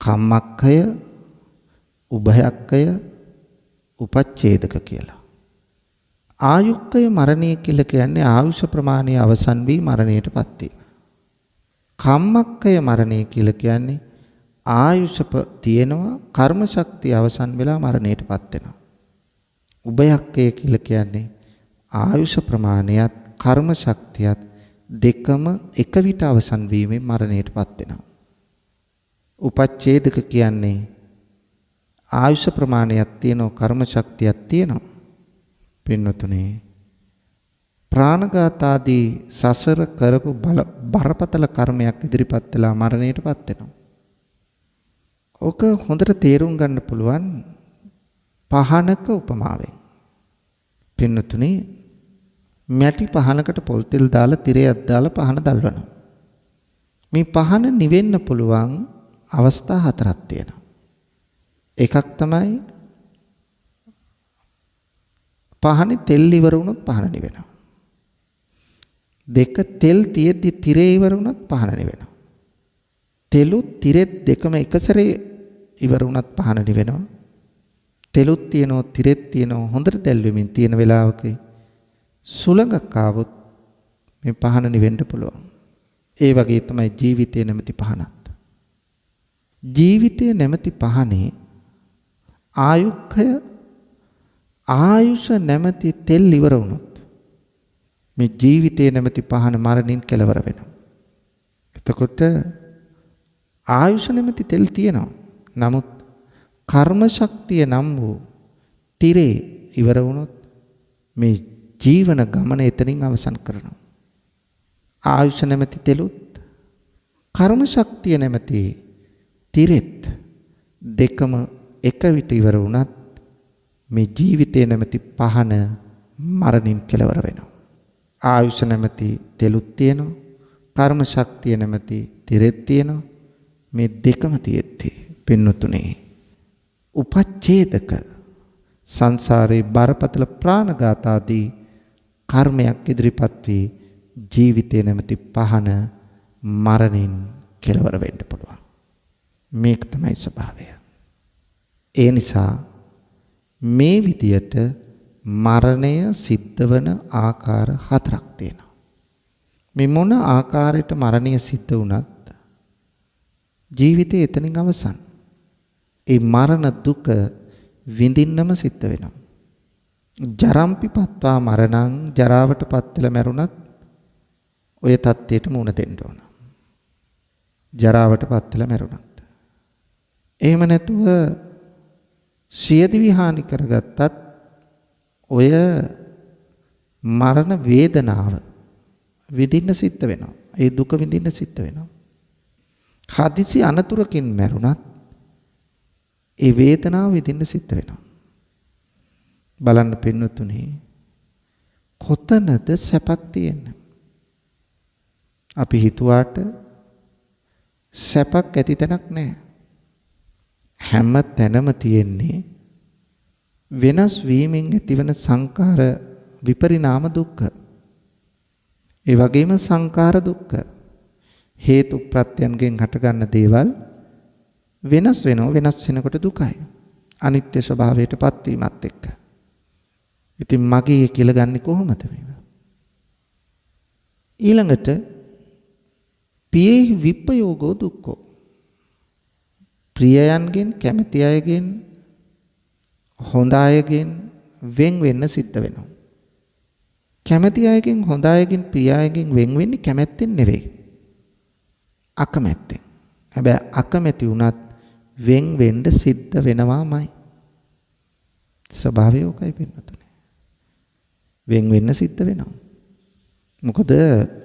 කම්මක්ඛය, උභයක්ඛය, උපච්ඡේදක කියලා. ආයුක්ඛය මරණය කියලා කියන්නේ ආයුෂ ප්‍රමාණය අවසන් වී මරණයටපත් වීම. කම්මක්ඛය මරණය කියලා කියන්නේ ආයුෂ තියෙනවා කර්ම ශක්තිය අවසන් වෙලා මරණයටපත් වෙනවා. උභයක්ඛය කියලා කියන්නේ ආයුෂ ප්‍රමාණයත් කර්ම ශක්තියත් දෙකම එක විට අවසන් වීමෙන් මරණයටපත් වෙනවා. උපච්ඡේදක කියන්නේ ආයුෂ ප්‍රමාණයක් තියෙනවා කර්ම ශක්තියක් තියෙනවා. පින්නතුනේ ප්‍රාණඝාත ආදී සසර කරපු බරපතල කර්මයක් ඉදිරිපත් වෙලා මරණයටපත් වෙනවා. ඔක හොඳට තේරුම් ගන්න පුළුවන් පහනක උපමාවෙන්. පින්නතුනි මැටි පහනකට පොල් තෙල් දාලා තිරයක් දාලා පහන දල්වනවා. මේ පහන නිවෙන්න පුළුවන් අවස්ථා හතරක් තියෙනවා. එකක් තමයි පහනේ තෙල් ඉවර වුණොත් පහන නිවෙනවා. දෙක තෙල් තියෙද්දි තිරේ ඉවර වුණොත් පහන නිවෙනවා. තෙලුත් තිරෙත් දෙකම එක සැරේ ඉවර වුණත් පහන නිවෙනවා. තෙලුත් තියෙනවා තිරෙත් තියෙනවා හොඳට දැල්වෙමින් තියෙන වෙලාවක සුළඟක් ආවොත් මේ පහන නිවෙන්න පුළුවන්. ඒ වගේ තමයි ජීවිතය නැමැති පහනත්. ජීවිතය නැමැති පහනේ ආයුෂ නැමැති තෙල් ඉවර වුණොත් මේ ජීවිතය නැමැති පහන මරණින් කෙලවර වෙනවා. එතකොට ආයුෂ නැමැති තෙල් තියෙනවා. නමුත් කර්ම ශක්තිය නම් වූ තිරේ ඉවර වුණොත් මේ ජීවන ගමන එතනින් අවසන් කරනවා. ආයුෂ නැමැති තෙලුත් කර්ම ශක්තිය නැමැති තිරෙත් දෙකම එක විට ඉවර වුණත් මේ ජීවිතය නැමැති පහන මරණින් කෙලවර වෙනවා. ආයුෂ නැමැති තෙලුත් තියෙනවා. කර්ම ශක්තිය නැමැති තිරෙත් තියෙනවා. මේ දෙකම තියෙද්දී පින්නතුනේ උපච්ඡේදක සංසාරේ බරපතල ප්‍රාණඝාත ආදී කර්මයක් ඉදිරිපත් වී ජීවිතය නැමැති පහන මරණින් කෙලවර වෙන්න පුළුවන්. මේක තමයි ස්වභාවය. ඒ නිසා මේ විදියට මරණය සිද්ධ වන ආකාර හතරක් තියෙනවා. මේ මොන ආකාරයට මරණය සිද්ධ වුණත් ජීවිතය එතනින් අවසන්. ඒ මරණ දුක විඳින්නම සිද්ධ වෙනවා. ජරම්පි පත්වා මරණං ජරාවට පත් වෙලා මැරුණත් ඔය தත්ත්වයට මුහුණ දෙන්න ඕන. ජරාවට පත් වෙලා මැරුණත්. එහෙම නැතුව සියදිවි හානි කරගත්තත් ඔය මරණ වේදනාව විඳින්න සිද්ධ වෙනවා. ඒ දුක විඳින්න සිද්ධ වෙනවා. හදිසි අනතුරකින් මැරුණත් ඒ වේදනාව විඳින්න සිද්ධ වෙනවා. බලන්න පින්නතුනේ කොතනද සැපක් තියෙන්නේ? අපි හිතුවාට සැපක් ඇති තැනක් නැහැ. හැම තැනම තියෙන්නේ වෙනස් වීමෙන් ඇතිවන සංකාර විපරිණාම දුක්ඛ. ඒ වගේම සංකාර දුක්ඛ. හේතු ප්‍රත්‍යයන්ගෙන් හටගන්න දේවල් වෙනස් වෙනවා. වෙනස් වෙනකොට දුකයි. අනිත්‍ය ස්වභාවයටපත් වීමත් එක්ක. ඉතින් මගේ කියලා ගන්නෙ කොහොමද මේවා? ඊළඟට පියේ විප්පයෝගෝ දුක්ඛෝ. ප්‍රියයන්ගෙන් කැමති අයගෙන් හොඳ අයගෙන් වෙන් වෙන්න සිද්ධ වෙනවා. කැමති අයගෙන් හොඳ අයගෙන් ප්‍රිය අයගෙන් වෙන් වෙන්නේ කැමැත්තෙන් නෙවෙයි. අකමැත්තෙන්. හැබැයි අකමැති වුණත් වෙන් වෙන්න සිද්ධ වෙනවාමයි. ස්වභාවය ඔකයි පින්නතුනේ. වෙන් වෙන්න සිද්ධ වෙනවා. මොකද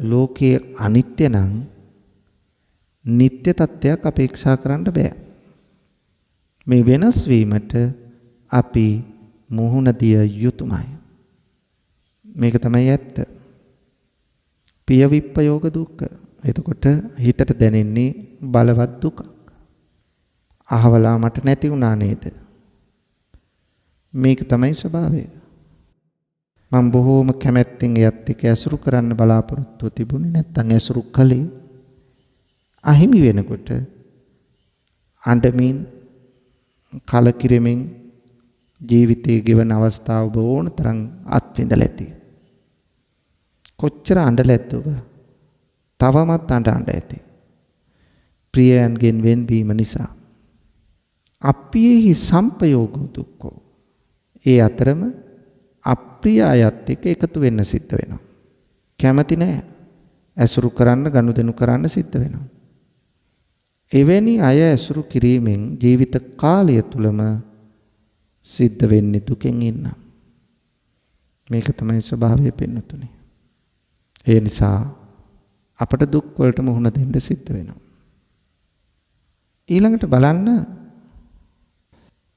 ලෝකයේ අනිත්‍ය නම් නිත්‍ය තත්ත්වයක් අපේක්ෂා කරන්න බෑ. මේ වෙනස් වීමට අපි මුහුණ දිය යුතුමයි. මේක තමයි ඇත්ත. පිය විප්පයෝග දුක්ඛ. එතකොට හිතට දැනෙන්නේ බලවත් දුකක්. අහවලා මට නැති වුණා නේද? මේක තමයි ස්වභාවය. මම බොහෝම කැමැත්තෙන් එයත් එක්ක ඇසුරු කරන්න බලාපොරොත්තු තිබුණේ නැත්තම් ඇසුරු කළේ. අහිමි වෙනකොට අඬමින් කලකිරෙමින් ජීවිතයේ ගෙවන අවස්ථාව බොහෝන තරම් අත්විඳලා ඇති. කොච්චර අඬලැද්ද ඔබ? තවමත් අඬ ඇති. ප්‍රියයන්ගෙන් වෙන්වීම නිසා. අප්පියෙහි සම්පයෝගෝ දුක්ඛෝ. ඒ අතරම අප්‍රිය අයත් එක්ක එකතු වෙන්න සිද්ධ වෙනවා. කැමති නැහැ. ඇසුරු කරන්න ගනුදෙනු කරන්න සිද්ධ වෙනවා. එවැනි අය ඇසුරු කිරීමෙන් ජීවිත කාලය තුලම සිද්ධ වෙන්නේ දුකෙන් ඉන්න. මේක තමයි ස්වභාවය පින්නතුනේ. ඒ නිසා අපට දුක් වලට මුහුණ දෙන්න සිද්ධ වෙනවා. ඊළඟට බලන්න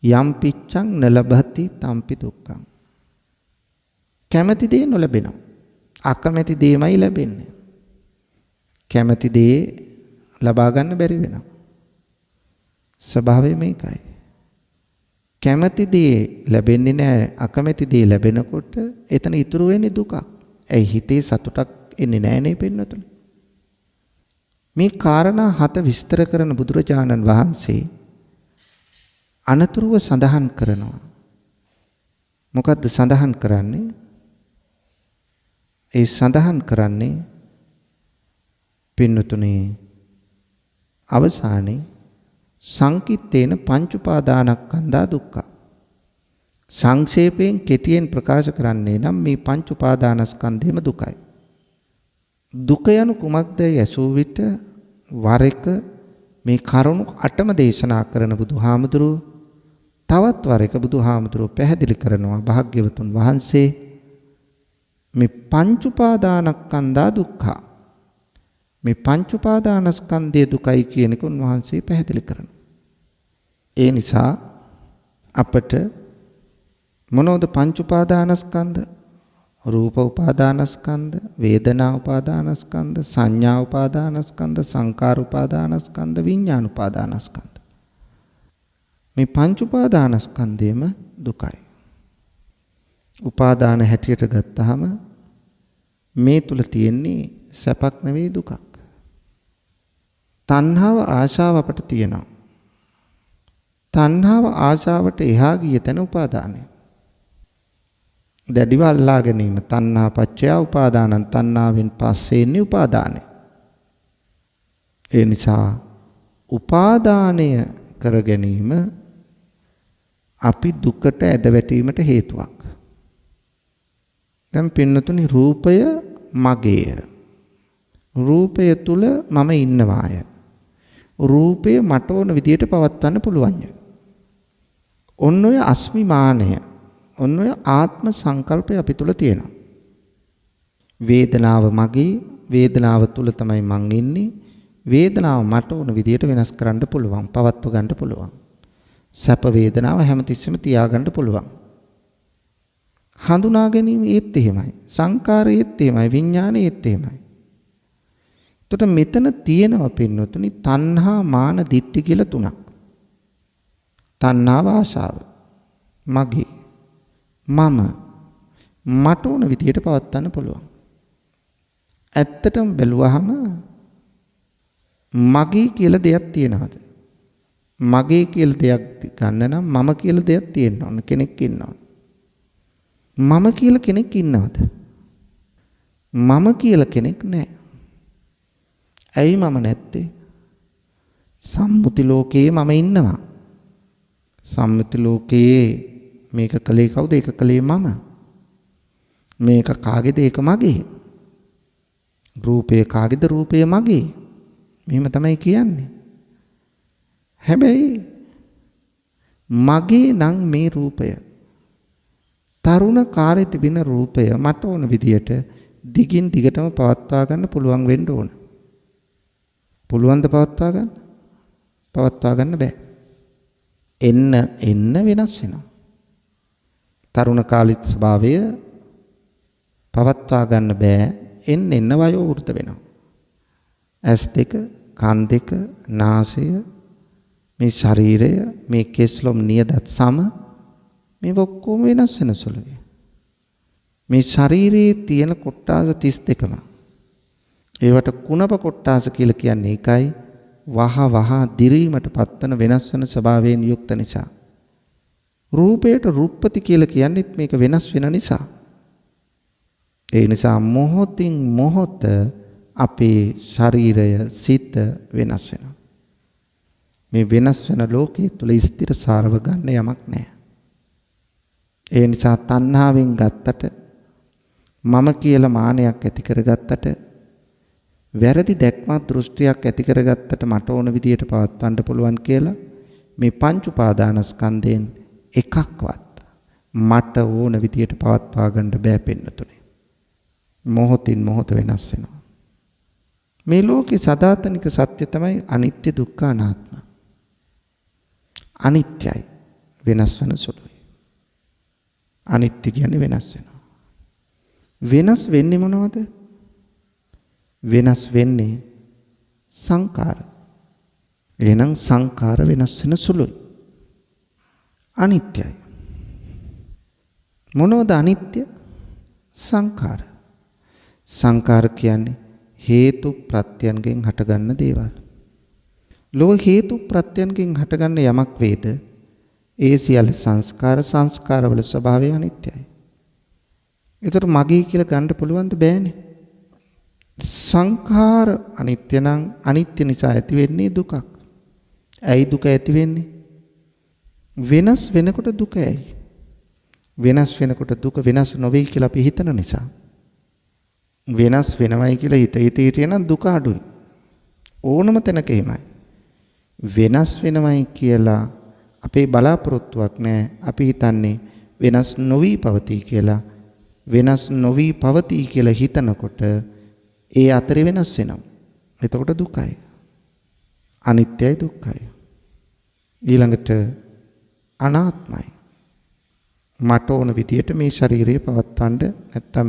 යම් පිච්ඡං නලබති තම්පි දුක්ඛං. කැමැති දේ නොලැබෙනවා. අකමැති දේමයි ලැබෙන්නේ. කැමැති දේ ලබා ගන්න බැරි වෙනවා. ස්වභාවය මේකයි. කැමැති දේ ලැබෙන්නේ නැහැ. අකමැති දේ ලැබෙනකොට එතන ඉතුරු වෙන්නේ දුකක්. ඒ හිතේ සතුටක් එන්නේ නැහැ නේ පින්නතුනි. මේ කාරණා 7 විස්තර කරන බුදුරජාණන් වහන්සේ අනතුරුව සඳහන් කරනවා. මොකද්ද සඳහන් කරන්නේ? ඒ සඳහන් කරන්නේ පින්නතුනේ අවසානයේ සංකිට්ඨේන පංච උපාදානස්කන්ධා දුක්ඛ. සංක්ෂේපයෙන් කෙටියෙන් ප්‍රකාශ කරන්නේ නම් මේ පංච උපාදානස්කන්ධෙම දුකයි. දුක යනු කුමක්ද යසෝ විට වර එක මේ කරුණු 8ම දේශනා කරන බුදුහාමුදුරුවෝ තවත් වර එක බුදුහාමුදුරුවෝ පැහැදිලි කරනවා භාග්‍යවතුන් වහන්සේ මේ පංච උපාදානස්කන්ධා දුක්ඛ. මේ පංච උපාදානස්කන්ධයේ දුකයි කියන එක උන්වහන්සේ පැහැදිලි කරනවා. ඒ නිසා අපට මොනෝද පංච උපාදානස්කන්ධ? රූප උපාදානස්කන්ධ, වේදනා උපාදානස්කන්ධ, සංඥා උපාදානස්කන්ධ, සංකාර උපාදානස්කන්ධ, විඥාන උපාදානස්කන්ධ. මේ පංච උපාදානස්කන්ධයම දුකයි. උපාදාන හැටියට ගත්තාම මේ තුල තියෙන්නේ සැපක් නෙවෙයි දුකක්. තණ්හාව ආශාව අපට තියෙනවා. තණ්හාව ආශාවට එහා ගිය තැන උපාදානය. දැඩිව අල්ලා ගැනීම තණ්හා පච්චය උපාදානං තණ්හාවෙන් පස්සේ ඉන්නේ උපාදානය. ඒ නිසා උපාදානය කර ගැනීම අපි දුකට ඇද වැටීමට හේතුවක්. දැන් පින්නතුනි රූපය මගේය. රූපය තුල මම ඉන්නවාය. රූපය මට ඕන විදියට පවත්වන්න පුළුවන්ය. ඔන්න ඔය අස්මිමානය, ඔන්න ඔය ආත්ම සංකල්පය අපි තුල තියෙනවා. වේදනාව මගේ, වේදනාව තුල තමයි මං ඉන්නේ. වේදනාව මට ඕන විදියට වෙනස් කරන්න පුළුවන්, පවත්ව ගන්න පුළුවන්. සැප වේදනාව හැමතිස්සෙම තියාගන්න පුළුවන්. හඳුනා ගැනීම ඒත් එහෙමයි. සංකාරයේත් එහෙමයි, විඥානයේත් එහෙමයි. එතකොට මෙතන තියෙනවා පින්නතුනි තණ්හා මාන දිට්ඨි කියලා තුනක්. තණ්හාව ආශාව. මගේ. මම. මට ඕන විදියට පවත්වන්න පුළුවන්. ඇත්තටම බැලුවහම මගේ කියලා දෙයක් තියෙනවද? මගේ කියලා දෙයක් ගන්න නම් මම කියලා දෙයක් තියෙන්න ඕන, කෙනෙක් ඉන්න ඕන. මම කියලා කෙනෙක් ඉන්නවද? මම කියලා කෙනෙක් නැහැ. ඇයි මම නැත්තේ? සම්මුති ලෝකයේ මම ඉන්නවා. සම්මුති ලෝකයේ මේක කලේ කවුද? ඒක කලේ මම. මේක කාගේද? ඒක මගේ. රූපය කාගේද? රූපය මගේ. මෙහෙම තමයි කියන්නේ. හැබැයි මගේ නම් මේ රූපය තරුණ කාලේ තිබෙන රූපය මට ඕන විදියට දිගින් දිගටම පවත්වා ගන්න පුළුවන් වෙන්න ඕන. පුළුවන් ද පවත්වා ගන්න? පවත්වා ගන්න බෑ. එන්න වෙනස් වෙනවා. තරුණ කාලීත් ස්වභාවය පවත්වා ගන්න බෑ. එන්න වයෝ වෘත වෙනවා. ඇස් දෙක, කන් දෙක, නාසය, මේ ශරීරය, මේ කෙස්ලොම් නියදත් සම මේ ඔක්කොම වෙනස් වෙන සුළුයි. මේ ශරීරයේ තියෙන කොට්ටාස 32ම. ඒවට කුණප කොට්ටාස කියලා කියන්නේ ඒකයි. වහ දිරීමට පත්වන වෙනස් වෙන ස්වභාවයෙන් යුක්ත නිසා. රූපයට රූපපති කියලා කියන්නේත් මේක වෙනස් වෙන නිසා. ඒ නිසා මොහොතින් මොහොත අපේ ශරීරය, සිත වෙනස් වෙනවා. මේ වෙනස් වෙන ලෝකයේ තුල ස්ථිරසාරව ගන්න යමක් නැහැ. ඒ නිසා තණ්හාවෙන් ගත්තට මම කියලා මානයක් ඇති කරගත්තට වැරදි දැක්මක් දෘෂ්ටියක් ඇති කරගත්තට මට ඕන විදියට පවත්වන්න පුළුවන් කියලා මේ පංච උපාදානස්කන්ධයෙන් එකක්වත් මට ඕන විදියට පවත්වා ගන්න බෑ පින්නතුනේ. මොහොතින් මොහොත වෙනස් වෙනවා. මේ ලෝකේ සදාතනික සත්‍ය තමයි අනිත්‍ය දුක්ඛ අනාත්ම. අනිත්‍යයි වෙනස් වෙන සුළුයි. අනිත්‍ය කියන්නේ වෙනස් වෙනවා. වෙනස් වෙන්නේ මොනවද? වෙනස් වෙන්නේ සංකාර. එහෙනම් සංකාර වෙනස් වෙන සුළුයි. අනිත්‍යයි. මොනවද අනිත්‍ය? සංකාර. සංකාර කියන්නේ හේතු ප්‍රත්‍යයන්ගෙන් හටගන්න දේවල්. ලෝ හේතු ප්‍රත්‍යයන්ගෙන් හටගන්න යමක් වේද ඒ සියල්ල සංස්කාරවල ස්වභාවය අනිත්‍යයි. ඒතර මගේ කියලා ගන්න පුළුවන්ද? බෑනේ. සංඛාර අනිත්‍ය නම් අනිත්‍ය නිසා ඇති වෙන්නේ දුකක්. ඇයි දුක ඇති වෙන්නේ? වෙනස් වෙනකොට දුක ඇයි? වෙනස් වෙනකොට දුක වෙනස් නොවේ කියලා අපි හිතන නිසා. වෙනස් වෙනවයි කියලා හිතියනම් දුක අඩුයි. ඕනම තැනක එහෙමයි. වෙනස් වෙනවයි කියලා අපේ බලාපොරොත්තුවක් නැහැ. අපි හිතන්නේ වෙනස් නොවි පවතී කියලා. වෙනස් නොවි පවතී කියලා හිතනකොට ඒ අතරේ වෙනස් වෙනවා. එතකොට දුකයි. අනිත්‍යයි දුක්ඛයි. ඊළඟට අනාත්මයි. මට ඕන විදියට මේ ශරීරය පවත්වන්න නැත්තම්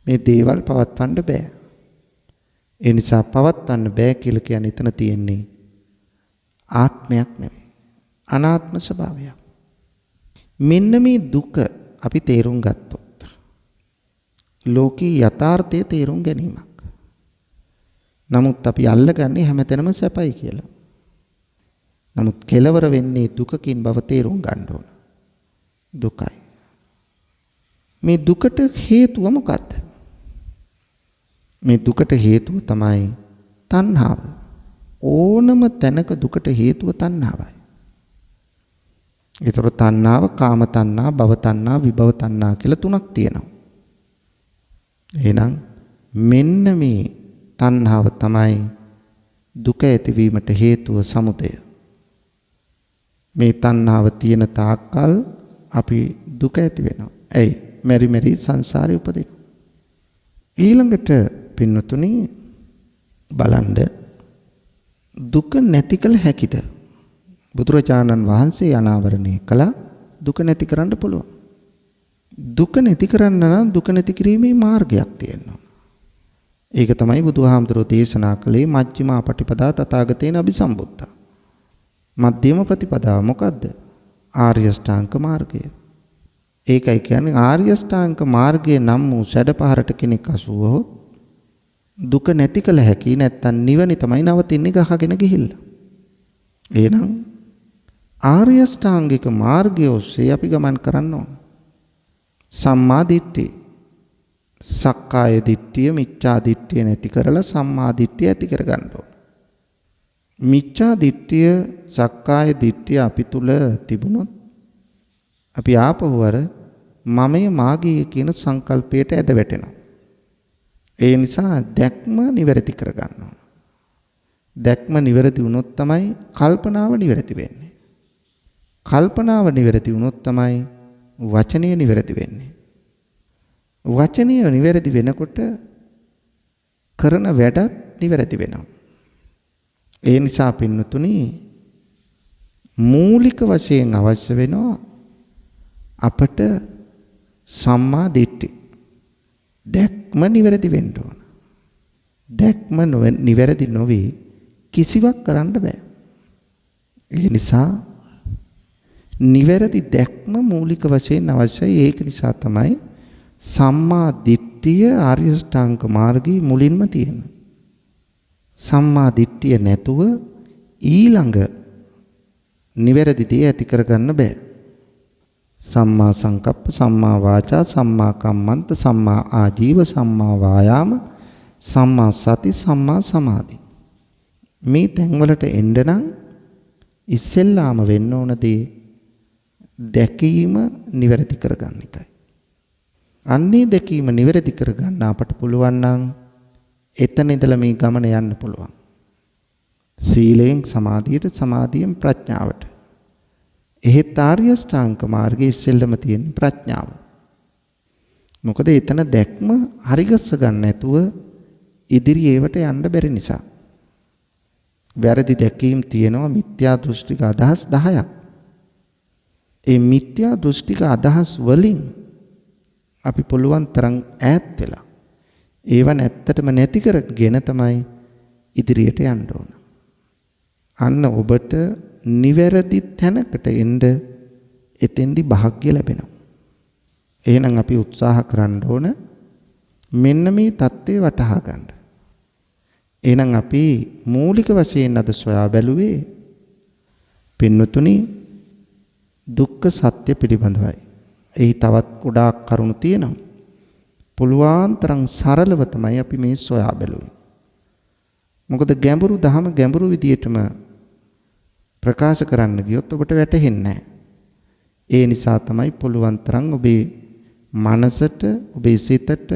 මේ දේවල් පවත්වන්න බෑ. ඒ නිසා පවත්වන්න බෑ කියලා කියන්නේ එතන තියෙන්නේ ආත්මයක් නෙවෙයි. අනාත්ම ස්වභාවයක්. මෙන්න මේ දුක අපි තේරුම් ගත්තොත් ලෝකී යථාර්ථයේ තේරුම් ගැනීමක්. නමුත් අපි අල්ලගන්නේ හැමතැනම සැපයි කියලා. නමුත් කෙලවර වෙන්නේ දුකකින් බව තේරුම් ගන්න ඕන. දුකයි. මේ දුකට හේතුව මොකක්ද? මේ දුකට හේතුව තමයි තණ්හාව. ඕනම තැනක දුකට හේතුව තණ්හාවයි. ඒතර තණ්හාව කාම තණ්හා, භව තණ්හා, විභව තණ්හා කියලා තුනක් තියෙනවා. එහෙනම් මෙන්න මේ තණ්හාව තමයි දුක ඇතිවීමට හේතුව සමුදය. මේ තණ්හාව තියෙන තාක්කල් අපි දුක ඇති වෙනවා. ඇයි? මෙරි මෙරි සංසාරේ උපදිනවා. ඊළඟට පින්නතුනි බලන්න දුක නැති කළ හැකිද? බුදුරජාණන් වහන්සේ අනාවරණය කළා දුක නැති කරන්න පුළුවන්. දුක නැති කරන්න නම් දුක නැති කිරීමේ මාර්ගයක් තියෙනවා. ඒක තමයි බුදුහාමුදුරෝ දේශනා කළේ මජ්ක්‍ධිමා පටිපදා තථාගතේන අபிසම්බුද්ධා. මධ්‍යම ප්‍රතිපදාව මොකද්ද? ආර්ය ශ්‍රාංක මාර්ගය. ඒකයි කියන්නේ ආර්ය ශ්‍රාංක මාර්ගයේ නම් වූ සැඩපහරට කෙනෙක් අසුවහොත් දුක නැති කළ හැකි. නැත්තම් නිවන තමයි නවතින්නේ ගහගෙන ගිහිල්ලා. එහෙනම් ආර්ය ශ්‍රාංගික මාර්ගය ඔස්සේ අපි ගමන් කරන්න ඕන. සම්මා දිට්ඨිය, සක්කාය දිට්ඨිය, මිච්ඡා දිට්ඨිය නැති කරලා සම්මා දිට්ඨිය ඇති කරගන්න ඕන. මිච්ඡා දිට්ඨිය, සක්කාය දිට්ඨිය අපි තුල තිබුණොත් අපි ආපහු අර මමය මාගේ කියන සංකල්පයට ඇද වැටෙනවා. ඒ නිසා දැක්ම නිවැරදි කරගන්න ඕන. දැක්ම නිවැරදි වුණොත් තමයි කල්පනාව නිවැරදි වෙන්නේ. කල්පනාව නිවැරදි වුණොත් තමයි වචනය නිවැරදි වෙන්නේ. වචනය නිවැරදි වෙනකොට කරන වැඩත් නිවැරදි වෙනවා. ඒ නිසා පින්නතුනි මූලික වශයෙන් අවශ්‍ය වෙනවා අපට සම්මා දිට්ඨි. දැක්ම නිවැරදි වෙන්න ඕන. දැක්ම නිවැරදි නොවි කිසිවක් කරන්න බෑ. ඒ නිසා නිවැරදි දැක්ම මූලික වශයෙන් අවශ්‍යයි. ඒක නිසා තමයි සම්මා දිට්ඨිය ආර්ය ශ්‍රාංක මාර්ගයේ මුලින්ම තියෙන්නේ. සම්මා දිට්ඨිය නැතුව ඊළඟ නිවැරදි දේ ඇති කරගන්න බෑ. සම්මා සංකප්ප, සම්මා වාචා, සම්මා කම්මන්ත, සම්මා ආජීව, සම්මා වායාම, සම්මා සති, සම්මා සමාධි. මේ තැන්වලට එන්න නම් ඉස්සෙල්ලාම වෙන්න ඕන දේ දැකීම නිවැරදි කරගන්න එකයි. අන්නේ දැකීම නිවැරදි කරගන්න අපට පුළුවන් නම් එතන ඉඳලා මේ ගමන යන්න පුළුවන්. සීලයෙන් සමාධියට, සමාධියෙන් ප්‍රඥාවට. එහෙත් ආර්ය ශ්‍රාංක මාර්ගයේ ඉස්සෙල්ලම තියෙන ප්‍රඥාව. මොකද එතන දැක්ම හරිගස්ස ගන්න නැතුව ඉදිරි ඒවට යන්න බැරි නිසා. වැරදි දැකීම් තියෙනවා මිත්‍යා දෘෂ්ටික අදහස් 10ක්. ඒ මිත්‍යා දෘෂ්ටික අදහස් වලින් අපි පුළුවන් තරම් ඈත් වෙලා ඒව නැත්තටම නැති කරගෙන තමයි ඉදිරියට යන්න ඕන. අන්න ඔබට නිවැරදි තැනකට එන්න එතෙන්දි වාග්ය ලැබෙනවා. එහෙනම් අපි උත්සාහ කරන්න ඕන මෙන්න මේ தත්ත්වේ වටහා ගන්න. එහෙනම් අපි මූලික වශයෙන් අද සොයා බැලුවේ පින්වතුනි දුක්ඛ සත්‍ය පිළිබඳවයි. එහි තවත් ගොඩාක් කරුණු තියෙනවා. පුළුවන් තරම් සරලව තමයි අපි මේ සොයා බැලුවේ. මොකද ගැඹුරු දහම ගැඹුරු විදියටම ප්‍රකාශ කරන්න ගියොත් ඔබට වැටහෙන්නේ නැහැ. ඒ නිසා තමයි පුළුවන් තරම් ඔබේ මනසට ඔබේ සිතට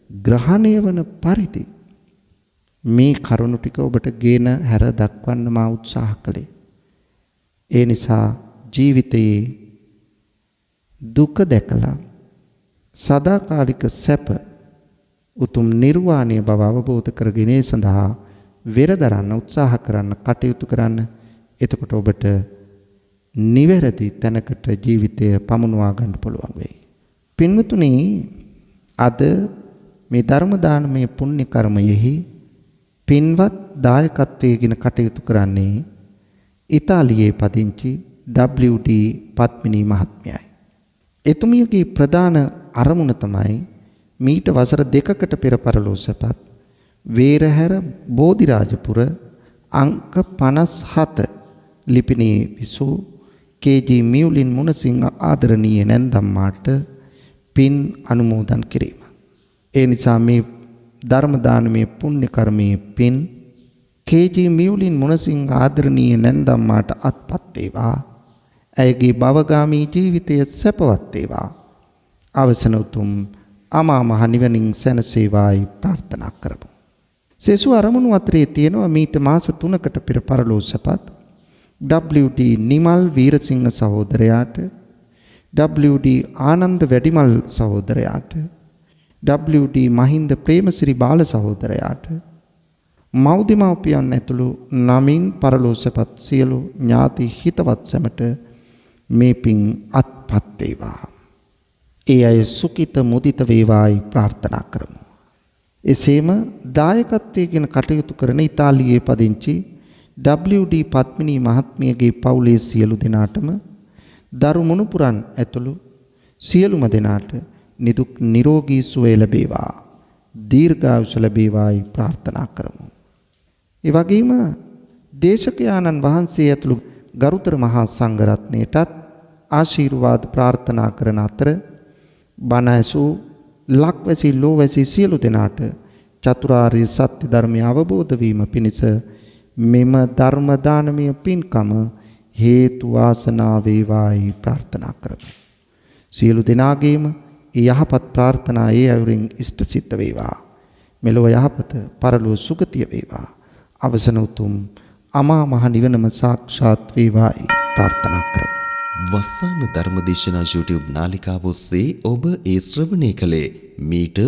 ග්‍රහණය වන පරිදි මේ කරුණු ටික ඔබට ගෙන හැර දක්වන්න මා උත්සාහ කළේ. ඒ නිසා ජීවිතයේ දුක දැකලා සදාකාලික සැප උතුම් නිර්වාණය බව අවබෝධ කරගෙන ඒ සඳහා වෙරදරන්න උත්සාහ කරන්න කටයුතු කරන්න. එතකොට ඔබට නිවැරදි තැනකට ජීවිතය පමුණවා ගන්න පුළුවන් වෙයි. පින්වතුනි අද මේ ධර්ම දානමය පුණ්‍ය කර්මයෙහි පින්වත් දායකත්වයෙන් කටයුතු කරන්නේ ඉතාලියේ පදිංචි WD පත්මිනී මහත්මියයි. එතුමියගේ ප්‍රධාන අරමුණ තමයි මීට වසර 2කට පෙර පරලෝසපත් වේරහැර බෝධිරාජපුර අංක 57 ලිපිණේ විසූ කේ.ජී. මියුලින් මුණසිංහ ආදරණීය නැන්දම්මාට පින් අනුමෝදන් කිරීම. ඒ නිසා මේ ධර්ම දානමය පුණ්‍ය කර්මයේ පින් කේ.ජී. මියුලින් මුණසිංහ ආදරණීය නැන්දම්මාට අත්පත් වේවා. ඇයගේ භවගාමී ජීවිතය සැපවත් වේවා. අවසන උතුම් අමා මහ නිවනින් සැනසේවායි ප්‍රාර්ථනා කරමු. සෙසු අරමුණු අතරේ තියෙනවා මීට මාස 3කට පෙර පරලෝසපත් WD Nimal Weerasinghe සහෝදරයාට, WD Ananda වැඩිමල් සහෝදරයාට, WD Mahinda Premasiri බාල සහෝදරයාට, මව්දෙමව්පියන් ඇතුළු 9 පරලෝසපත් සියලු ඥාති හිතවත් සැමට මේ පින් අත්පත් වේවා. ඒ අය සුඛිත මුදිත වේවායි ප්‍රාර්ථනා කරමු. එසේම දායකත්වයෙන් කටයුතු කරන ඉතාලියේ පදිංචි WD පත්මිනී මහත්මියගේ පවුලේ සියලු දෙනාටම දරු මුණුපුරන් ඇතුළු සියලුම දෙනාට නිදුක් නිරෝගී සුවය ලැබේවා, දීර්ඝායුෂ ලැබේවායි ප්‍රාර්ථනා කරමු. ඒ වගේම දේශකයාණන් වහන්සේ ඇතුළු ගරුතර මහා සංඝරත්නයටත් ආශිර්වාද ප්‍රාර්ථනා කරන අතර බණ ඇසූ ලක්වැසි ලෝවැසි සියලු දෙනාට චතුරාර්ය සත්‍ය ධර්මය අවබෝධ වීම පිණිස මෙම ධර්ම දානමය පින්කම හේතු වාසනා වේවායි ප්‍රාර්ථනා කරමු. සියලු දෙනාගේම යහපත් ප්‍රාර්ථනා ඒ අයුරින් ඉෂ්ට සිද්ධ වේවා. මෙලොව යහපත පරලොව සුගතිය වේවා. අවසන උතුම් අමා මහ නිවනම සාක්ෂාත් වේවායි ප්‍රාර්ථනා කරමු. වස්සාන ධර්මදේශනා YouTube නාලිකාව ඔස්සේ ඔබ ඒ ශ්‍රවණය කළේ මීට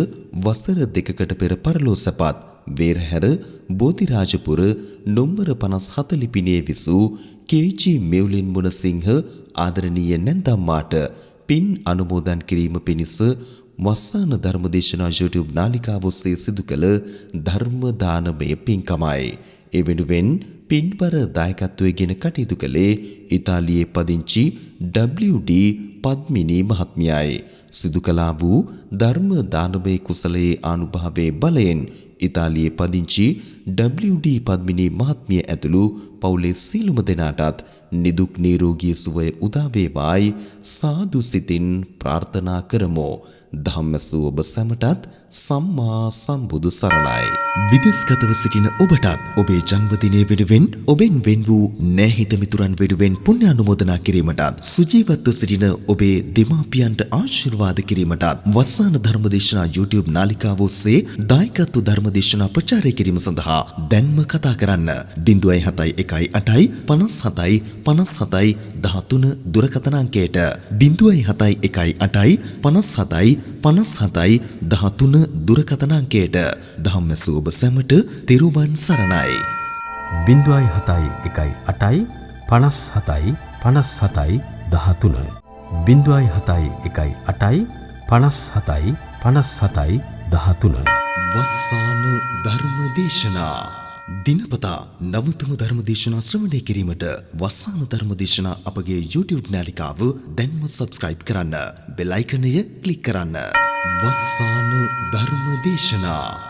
වසර 2කට පෙර පරලෝසපත් වේරහැර බෝධිරාජපුර නොම්බර 57 ලිපිණේ විසූ කේ.ජී. මියුලින් මුණසිංහ ආදරණීය නැන්දම්මාට පින් අනුමෝදන් කිරීම පිණිස වස්සාන ධර්මදේශනා YouTube නාලිකාව ඔස්සේ සිදු කළ ධර්ම දානමය පින්කමයි. ඒ වෙනුවෙන් පින්බර දායකත්වයෙන් කටයුතු කළේ ඉතාලියේ පදිංචි WD පද්මිනී මහත්මියයි. සිදු කළා වූ ධර්ම දානමය කුසලයේ අනුභවයේ බලයෙන් ඉතාලියේ පදිංචි WD පද්මිනී මහත්මිය ඇතුළු පවුලේ සියලුම දෙනාටත් නිදුක් නිරෝගී සුවය උදා වේවායි සාදු සිතින් ප්‍රාර්ථනා කරමු. ධම්මසු ඔබ සැමටත් සම්මා සම්බුදු සරණයි. විදේශගතව සිටින ඔබටත් ඔබේ ජන්මදිනය වෙනුවෙන් ඔබෙන් වෙන් වූ නැහිත මිතුරන් වෙනුවෙන් පුණ්‍ය අනුමෝදනා කිරීමටත් සුජීවත්ව සිටින ඔබේ දෙමාපියන්ට ආශිර්වාද කිරීමටත් වස්සාන ධර්මදේශනා YouTube නාලිකාව ඔස්සේ දායකත්ව ධර්මදේශනා ප්‍රචාරය කිරීම සඳහා දැන්ම කතා කරන්න 071 57 57 13 දුරකථන අංකයට 071 57 57 13 දුරකථන අංකයට ධම්මසු ඔබ සැමට තෙරුවන් සරණයි. 0.71 8යි 57යි 57යි 13 0.71 8යි 57යි 57යි 13 වස්සාන ධර්ම දේශනා දිනපතා නවතම ධර්ම දේශනා ශ්‍රවණය කිරීමට වස්සාන ධර්ම දේශනා අපගේ YouTube නාලිකාව දැන්ම subscribe කරන්න. බෙල් අයිකනය ක්ලික් කරන්න. වස්සාන ධර්ම දේශනා